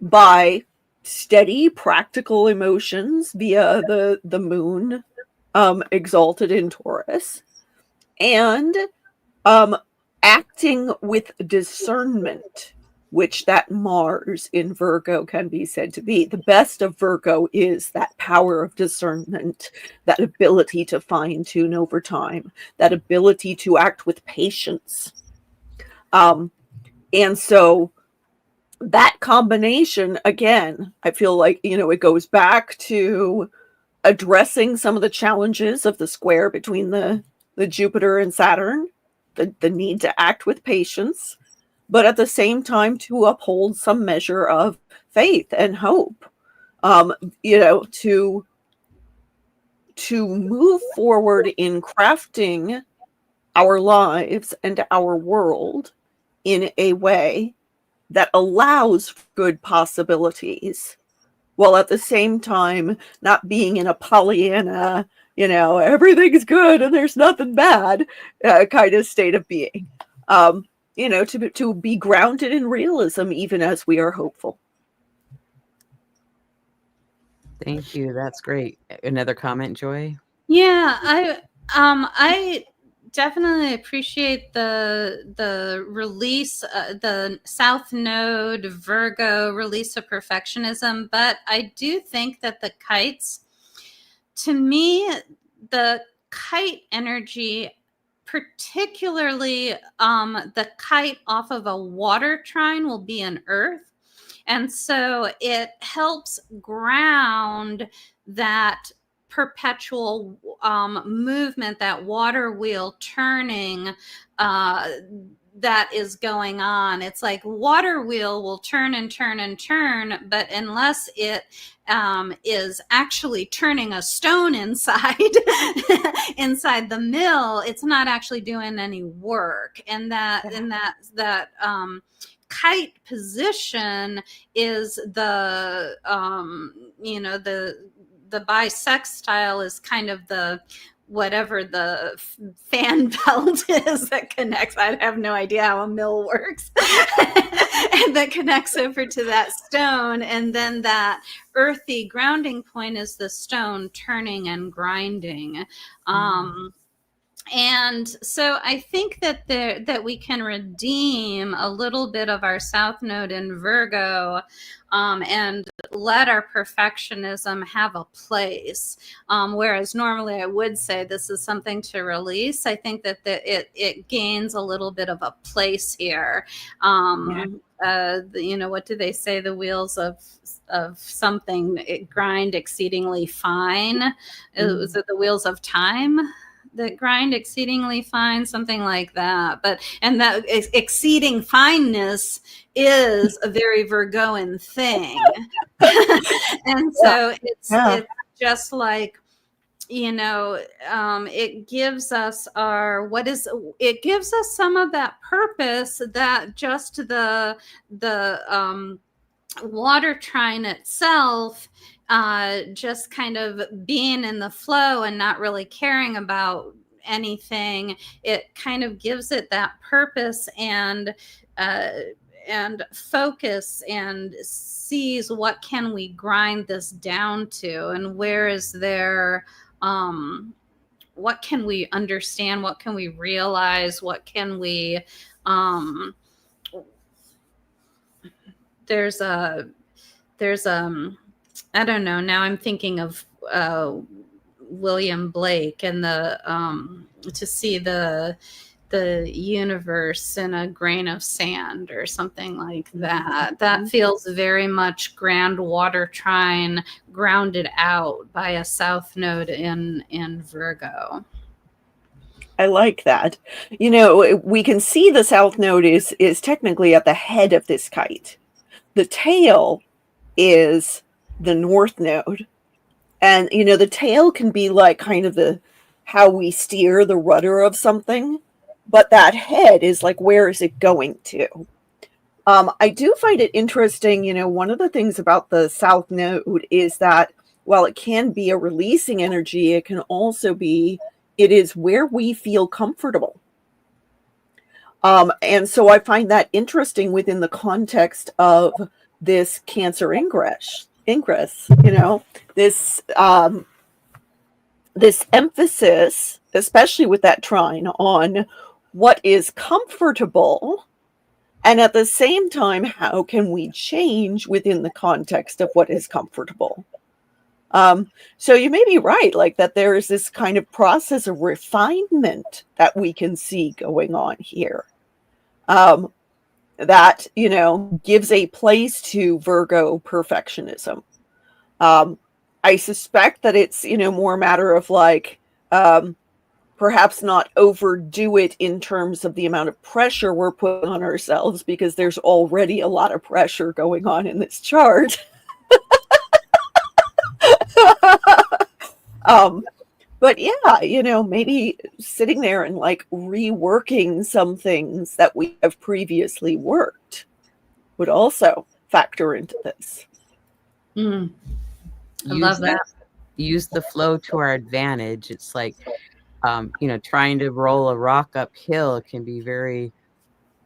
by steady practical emotions via the Moon exalted in Taurus, and acting with discernment, which that Mars in Virgo can be said to be. The best of Virgo is that power of discernment, that ability to fine tune over time, that ability to act with patience. And so that combination, again, I feel like, it goes back to addressing some of the challenges of the square between the Jupiter and Saturn, the need to act with patience, but at the same time to uphold some measure of faith and hope, to move forward in crafting our lives and our world in a way that allows good possibilities, while at the same time not being in a Pollyanna, everything's good and there's nothing bad kind of state of being. To be grounded in realism, even as we are hopeful. Thank you. That's great. Another comment, Joy? Yeah, I definitely appreciate the release, the South Node Virgo release of perfectionism, but I do think that the kites, to me, the kite energy, particularly the kite off of a water trine, will be an earth. And so it helps ground that perpetual movement, that water wheel turning that is going on. It's like water wheel will turn and turn and turn, but unless it is actually turning a stone inside inside the mill, it's not actually doing any work. And that kite position is the bisextile is kind of the whatever the fan belt is that connects. I have no idea how a mill works. And that connects over to that stone. And then that earthy grounding point is the stone turning and grinding. And so I think that we can redeem a little bit of our South Node in Virgo and let our perfectionism have a place. Whereas normally I would say this is something to release. I think that it gains a little bit of a place here. What do they say? The wheels of something grind exceedingly fine. Was it the wheels of time that grind exceedingly fine, something like that? And that exceeding fineness is a very Virgoan thing. And so it's just like, it gives us it gives us some of that purpose that just the water trine itself, just kind of being in the flow and not really caring about anything, it kind of gives it that purpose and focus, and sees what can we grind this down to, and where is there what can we understand, what can we realize, what can we there's I don't know, now I'm thinking of William Blake and to see the universe in a grain of sand or something like that. That feels very much grand water trine grounded out by a South Node in Virgo. I like that. We can see the South Node is technically at the head of this kite. The tail is the North Node. And, the tail can be like kind of how we steer the rudder of something. But that head is like, where is it going to? I do find it interesting. One of the things about the South Node is that while it can be a releasing energy, it can also be, it is where we feel comfortable. And so I find that interesting within the context of this Cancer ingress, this emphasis, especially with that trine, on what is comfortable, and at the same time, how can we change within the context of what is comfortable? So you may be right, like that there is this kind of process of refinement that we can see going on here. That, gives a place to Virgo perfectionism. I suspect that it's, more a matter of like, perhaps not overdo it in terms of the amount of pressure we're putting on ourselves, because there's already a lot of pressure going on in this chart. But yeah, maybe sitting there and like reworking some things that we have previously worked would also factor into this. I love that. Use the flow to our advantage. It's like, trying to roll a rock uphill can be very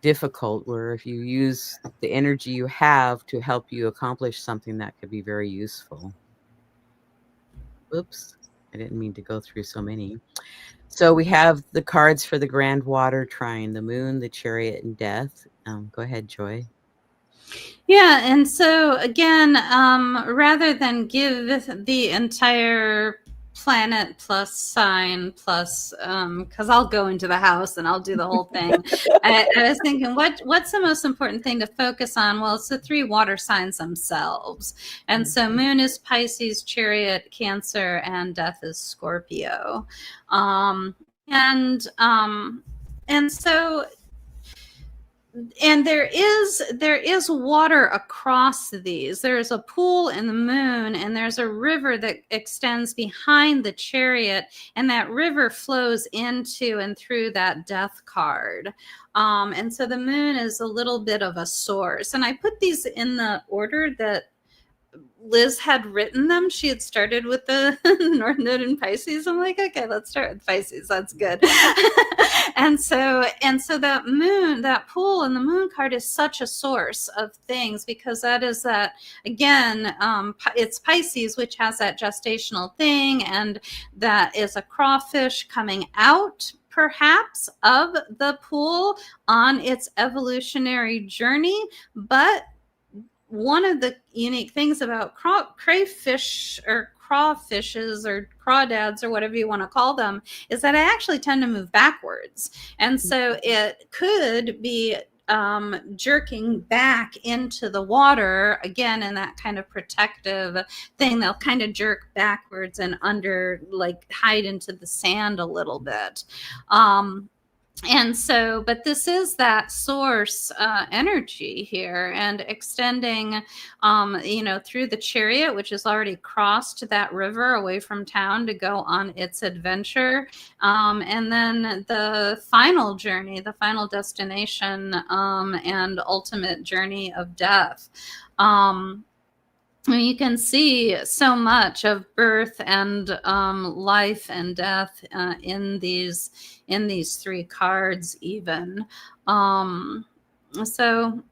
difficult, where if you use the energy you have to help you accomplish something, that could be very useful. Oops, I didn't mean to go through so many. So we have the cards for the Grand Water Trine, the Moon, the Chariot, and Death. Go ahead, Joy. Yeah, and so again, rather than give the entire planet plus sign plus, because I'll go into the house and I'll do the whole thing. I was thinking, what's the most important thing to focus on? Well, it's the 3 water signs themselves. And so Moon is Pisces, Chariot, Cancer, and Death is Scorpio. And there is water across these. There's a pool in the Moon, and there's a river that extends behind the Chariot, and that river flows into and through that Death card. And so the Moon is a little bit of a source. And I put these in the order that Liz had written them. She had started with the North Node in Pisces. I'm like, okay, let's start with Pisces. That's good. and so that Moon, that pool in the Moon card is such a source of things, because that is that, again, it's Pisces, which has that gestational thing, and that is a crawfish coming out perhaps of the pool on its evolutionary journey. But one of the unique things about crayfish or crawfishes or crawdads or whatever you want to call them is that I actually tend to move backwards. And so it could be jerking back into the water again in that kind of protective thing. They'll kind of jerk backwards and under, like hide into the sand a little bit. And so, but this is that source energy here, and extending, through the Chariot, which has already crossed that river away from town to go on its adventure. And then the final journey, the final destination, and ultimate journey of death. You can see so much of birth and life and death in these 3 cards even. I don't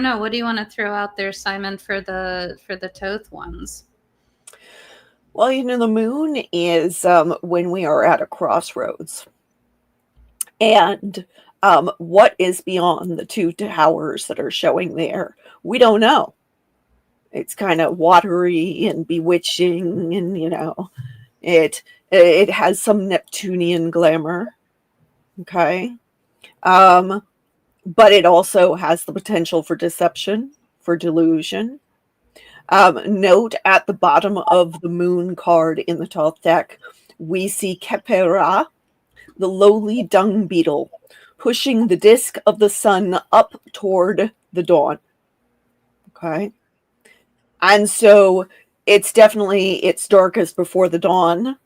know. What do you want to throw out there, Simon, for the Thoth ones? Well, the Moon is when we are at a crossroads. And what is beyond the 2 towers that are showing there? We don't know. It's kind of watery and bewitching, and it has some Neptunian glamour. Okay. But it also has the potential for deception, for delusion. Note at the bottom of the Moon card in the Thoth deck, we see Khepera, the lowly dung beetle, pushing the disk of the sun up toward the dawn. Okay. And so it's definitely its darkest before the dawn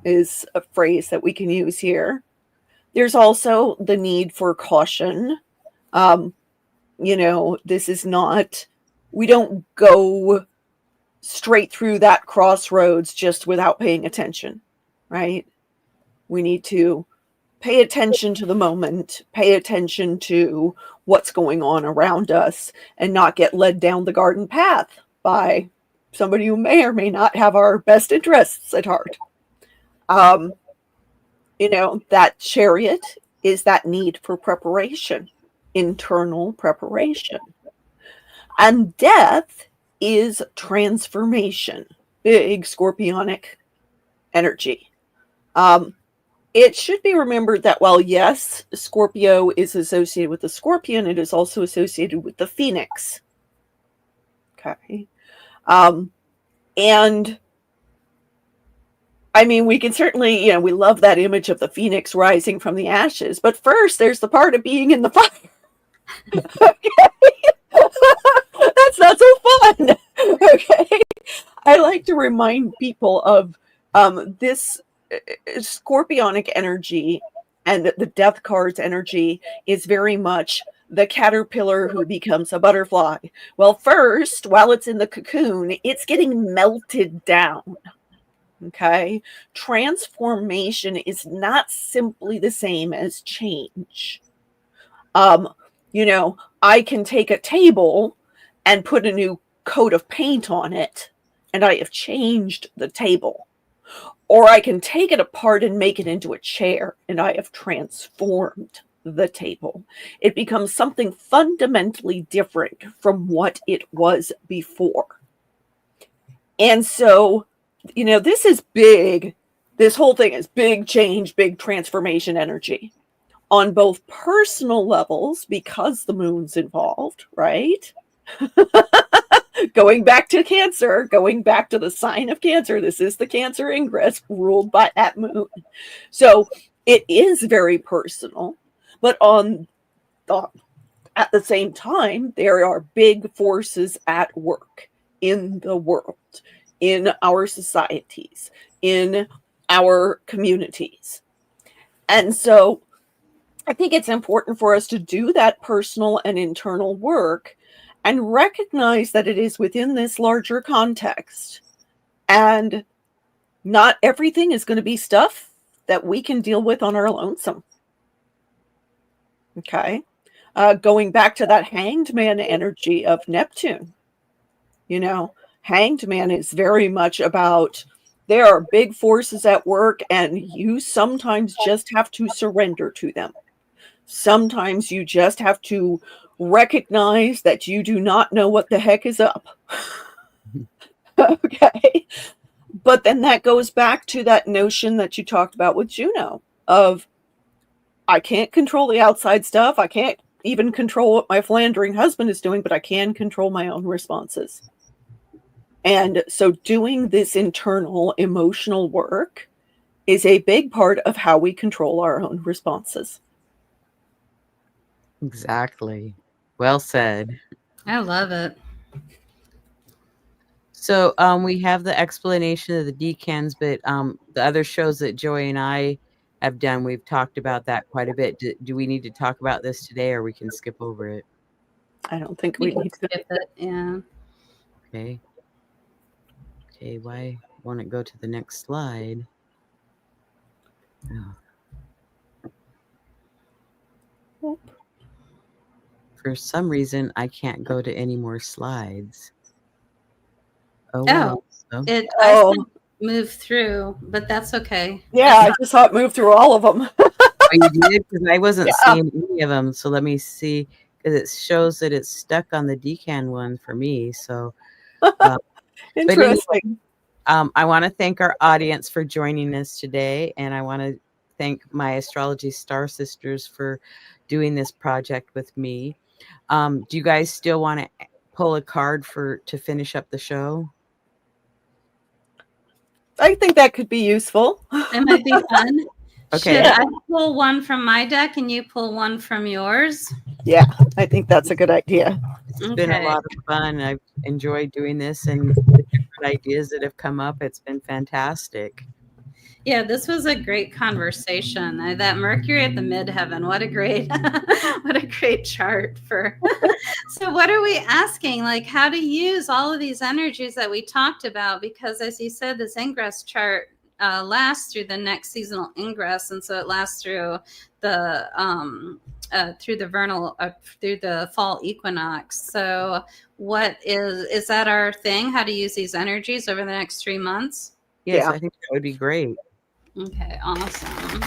is a phrase that we can use here. There's also the need for caution. This is not, we don't go straight through that crossroads just without paying attention, right? We need to pay attention to the moment, pay attention to what's going on around us, and not get led down the garden path by somebody who may or may not have our best interests at heart. That Chariot is that need for preparation, internal preparation. And death is transformation, big scorpionic energy. It should be remembered that while, yes, Scorpio is associated with the scorpion, it is also associated with the phoenix. Okay. And I mean, we can certainly, you know, we love that image of the phoenix rising from the ashes, but first there's the part of being in the fire. Okay. That's not so fun. Okay. I like to remind people of this scorpionic energy, and the death card's energy is very much the caterpillar who becomes a butterfly. Well, first, while it's in the cocoon, it's getting melted down. Okay. Transformation is not simply the same as change. You know, I can take a table and put a new coat of paint on it, and I have changed the table. Or I can take it apart and make it into a chair, and I have transformed the table. It becomes something fundamentally different from what it was before. And so, you know, this is big. This whole thing is big change, big transformation energy on both personal levels, because the moon's involved, right? Going back to Cancer, going back to the sign of Cancer, this is the Cancer ingress ruled by that moon. So it is very personal, but at the same time, there are big forces at work in the world, in our societies, in our communities. And so I think it's important for us to do that personal and internal work and recognize that it is within this larger context. And not everything is going to be stuff that we can deal with on our lonesome. Okay. Going back to that hanged man energy of Neptune, you know, hanged man is very much about there are big forces at work, and you sometimes just have to surrender to them. Sometimes you just have to recognize that you do not know what the heck is up. Okay. But then that goes back to that notion that you talked about with Juno of, I can't control the outside stuff. I can't even control what my philandering husband is doing, but I can control my own responses. And so doing this internal emotional work is a big part of how we control our own responses. Exactly. Well said. I love it. So we have the explanation of the decans, but the other shows that Joy and I have done, we've talked about that quite a bit. Do we need to talk about this today, or we can skip over it? I don't think we need to skip it. Yeah. Okay. Okay, why won't it go to the next slide? Oh. For some reason, I can't go to any more slides. Oh, wow. I moved through, but that's okay. Yeah, I just saw it move through all of them. Oh, you did? Because I wasn't seeing any of them. So let me see, because it shows that it's stuck on the decan one for me. So interesting. Anyway, I want to thank our audience for joining us today, and I want to thank my Astrology Star Sisters for doing this project with me. Do you guys still want to pull a card to finish up the show? I think that could be useful. It might be fun. Okay. Should I pull one from my deck and you pull one from yours? Yeah, I think that's a good idea. It's been a lot of fun. I've enjoyed doing this, and the different ideas that have come up. It's been fantastic. Yeah, this was a great conversation. That Mercury at the midheaven, what a great chart for. So what are we asking? Like, how to use all of these energies that we talked about? Because as you said, this ingress chart lasts through the next seasonal ingress, and so it lasts through the vernal through the fall equinox. So what is that our thing? How to use these energies over the next 3 months? Yes, I think that would be great. Okay, awesome.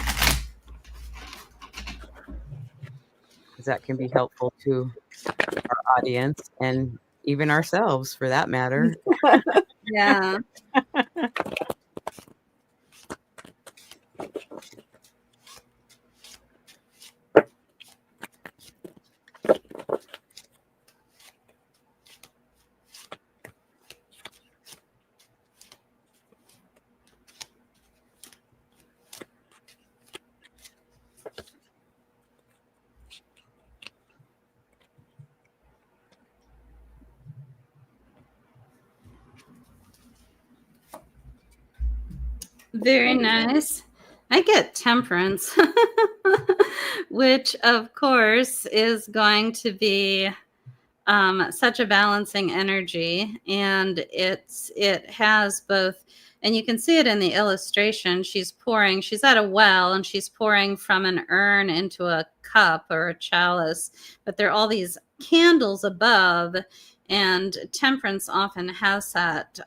because that can be helpful to our audience and even ourselves for that matter. Yeah. Very nice. I get Temperance, which of course is going to be such a balancing energy, and it has both, and you can see it in the illustration. She's at a well, and she's pouring from an urn into a cup or a chalice, but there are all these candles above. And Temperance often has that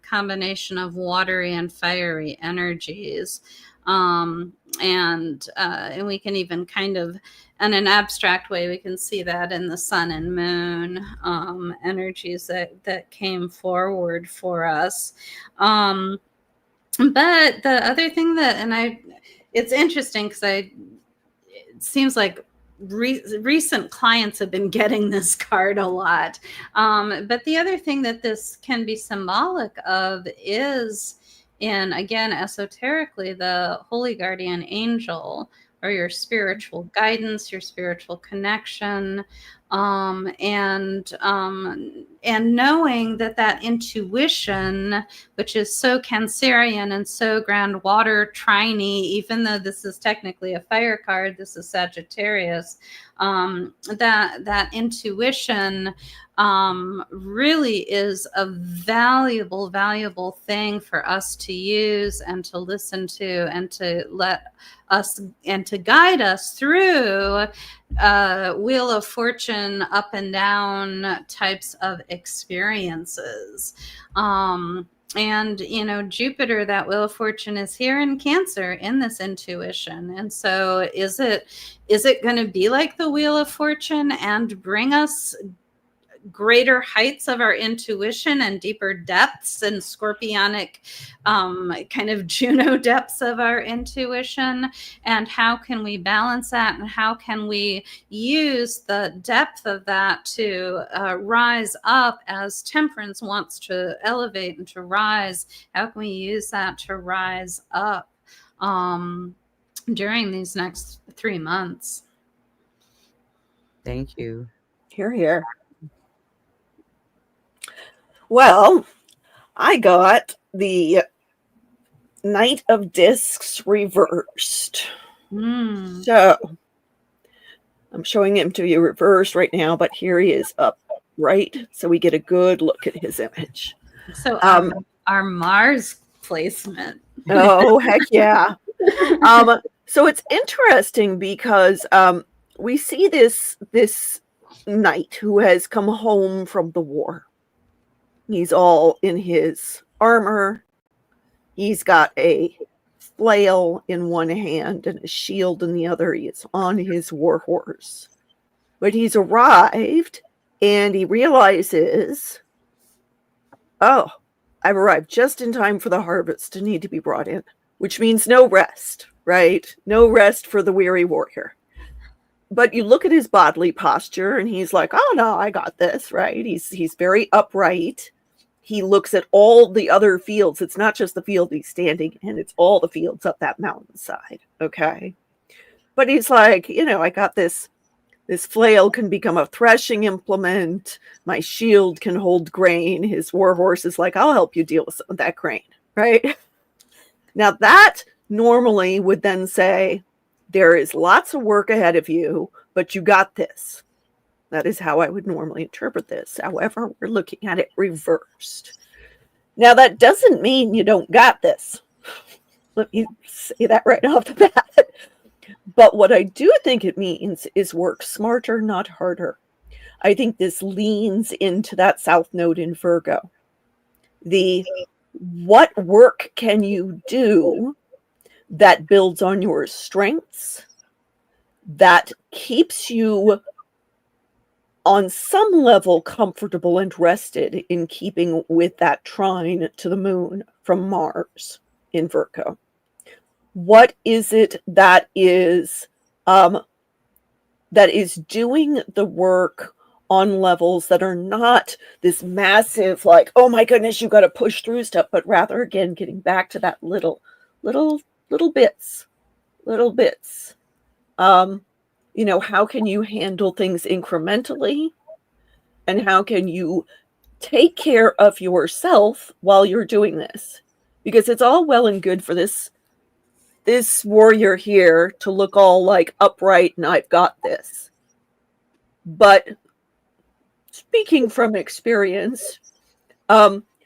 combination of watery and fiery energies. And we can even kind of, in an abstract way, we can see that in the sun and moon energies that came forward for us. But the other thing it's interesting because it seems like recent clients have been getting this card a lot. But the other thing that this can be symbolic of is, again, esoterically, the holy guardian angel, or your spiritual guidance, your spiritual connection, and knowing that intuition, which is so Cancerian and so grand water trinity, even though this is technically a fire card, this is Sagittarius, that intuition really is a valuable thing for us to use and to listen to, and to let us and to guide us through Wheel of Fortune up and down types of experiences. And Jupiter, that Wheel of Fortune, is here in Cancer in this intuition. And so is it going to be like the Wheel of Fortune and bring us greater heights of our intuition and deeper depths and scorpionic kind of Juno depths of our intuition? And how can we balance that, and how can we use the depth of that to rise up as Temperance wants to elevate and to rise? How can we use that to rise up during these next 3 months? Thank you. Here. Well, I got the Knight of Discs reversed. So I'm showing him to you reversed right now, but here he is upright, so we get a good look at his image. So our Mars placement. Oh, heck yeah. So it's interesting because we see this knight who has come home from the war. He's all in his armor. He's got a flail in one hand and a shield in the other. He is on his war horse. But he's arrived and he realizes, oh, I've arrived just in time for the harvest to need to be brought in, which means no rest, right? No rest for the weary warrior. But you look at his bodily posture and he's like, oh no, I got this, right? He's very upright. He looks at all the other fields. It's not just the field he's standing in, it's all the fields up that mountainside. Okay. But he's like, I got this flail can become a threshing implement. My shield can hold grain. His war horse is like, I'll help you deal with some of that grain. Right. Now that normally would then say, there is lots of work ahead of you, but you got this. That is how I would normally interpret this. However, we're looking at it reversed. Now, that doesn't mean you don't got this. Let me say that right off the bat. But what I do think it means is work smarter, not harder. I think this leans into that South Node in Virgo. What work can you do that builds on your strengths, that keeps you on some level comfortable and rested, in keeping with that trine to the moon from Mars in Virgo? What is it that is doing the work on levels that are not this massive, like, oh my goodness, you got to push through stuff, but rather, again, getting back to that little bits. You know, how can you handle things incrementally, and how can you take care of yourself while you're doing this? Because it's all well and good for this warrior here to look all like upright and I've got this. But speaking from experience,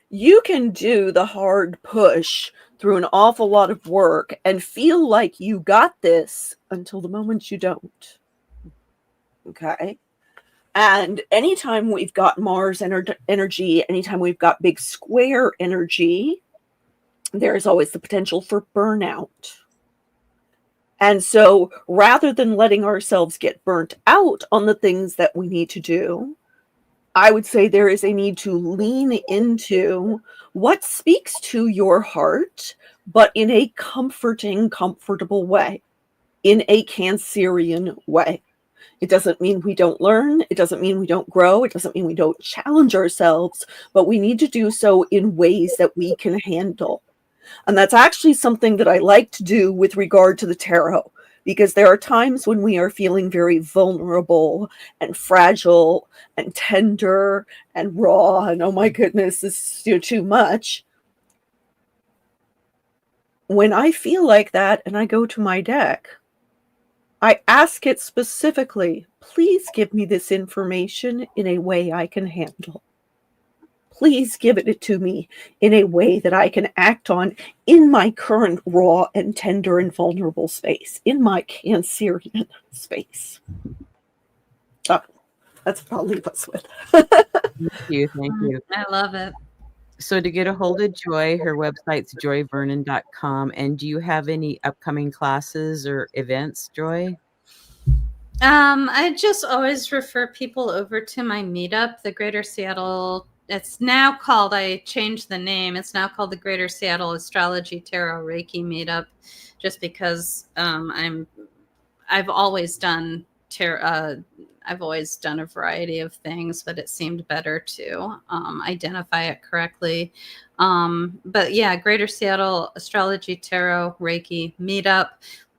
you can do the hard push through an awful lot of work and feel like you got this until the moment you don't. Okay? And anytime we've got Mars energy, anytime we've got big square energy, there's always the potential for burnout. And so rather than letting ourselves get burnt out on the things that we need to do, I would say there is a need to lean into what speaks to your heart, but in a comforting, comfortable way, in a Cancerian way. It doesn't mean we don't learn. It doesn't mean we don't grow. It doesn't mean we don't challenge ourselves, but we need to do so in ways that we can handle. And that's actually something that I like to do with regard to the tarot, because there are times when we are feeling very vulnerable and fragile and tender and raw, and oh my goodness, this is too much. When I feel like that and I go to my deck, I ask it specifically, please give me this information in a way I can handle. Please give it to me in a way that I can act on in my current raw and tender and vulnerable space, in my Cancerian space. So that's what I'll leave us with. Thank you. I love it. So to get a hold of Joy, her website's joyvernon.com. And do you have any upcoming classes or events, Joy? I just always refer people over to my meetup, the Greater Seattle. It's now called, I changed the name. It's now called the Greater Seattle Astrology Tarot Reiki Meetup, just because I've always done I've always done a variety of things, but it seemed better to identify it correctly. But yeah, Greater Seattle Astrology Tarot Reiki Meetup.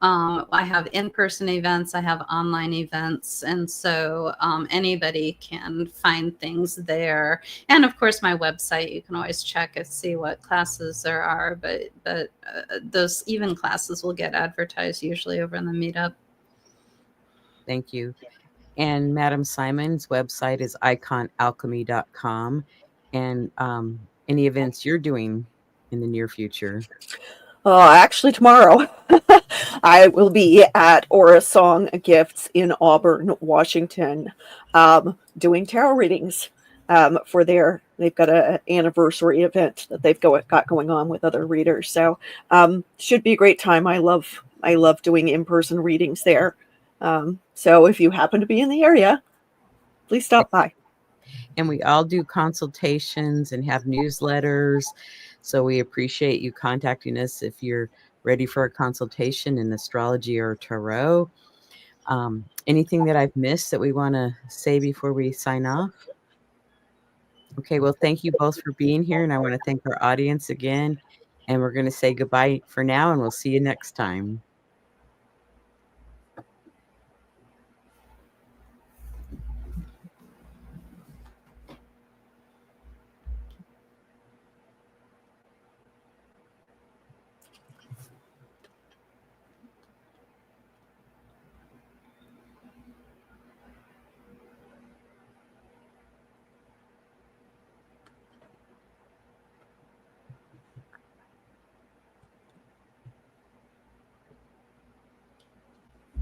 I have in-person events, I have online events, and so anybody can find things there. And of course, my website, you can always check and see what classes there are, but those even classes will get advertised usually over in the meetup. Thank you. And Madam Simon's website is iconalchemy.com. And any events you're doing in the near future? Actually, tomorrow I will be at Aura Song Gifts in Auburn, Washington, doing tarot readings for they've got an anniversary event that they've got going on with other readers. So should be a great time. I love doing in-person readings there. So if you happen to be in the area, please stop by. And we all do consultations and have newsletters. So we appreciate you contacting us if you're ready for a consultation in astrology or tarot. Anything that I've missed that we want to say before we sign off? Okay, well, thank you both for being here. And I want to thank our audience again. And we're going to say goodbye for now, and we'll see you next time.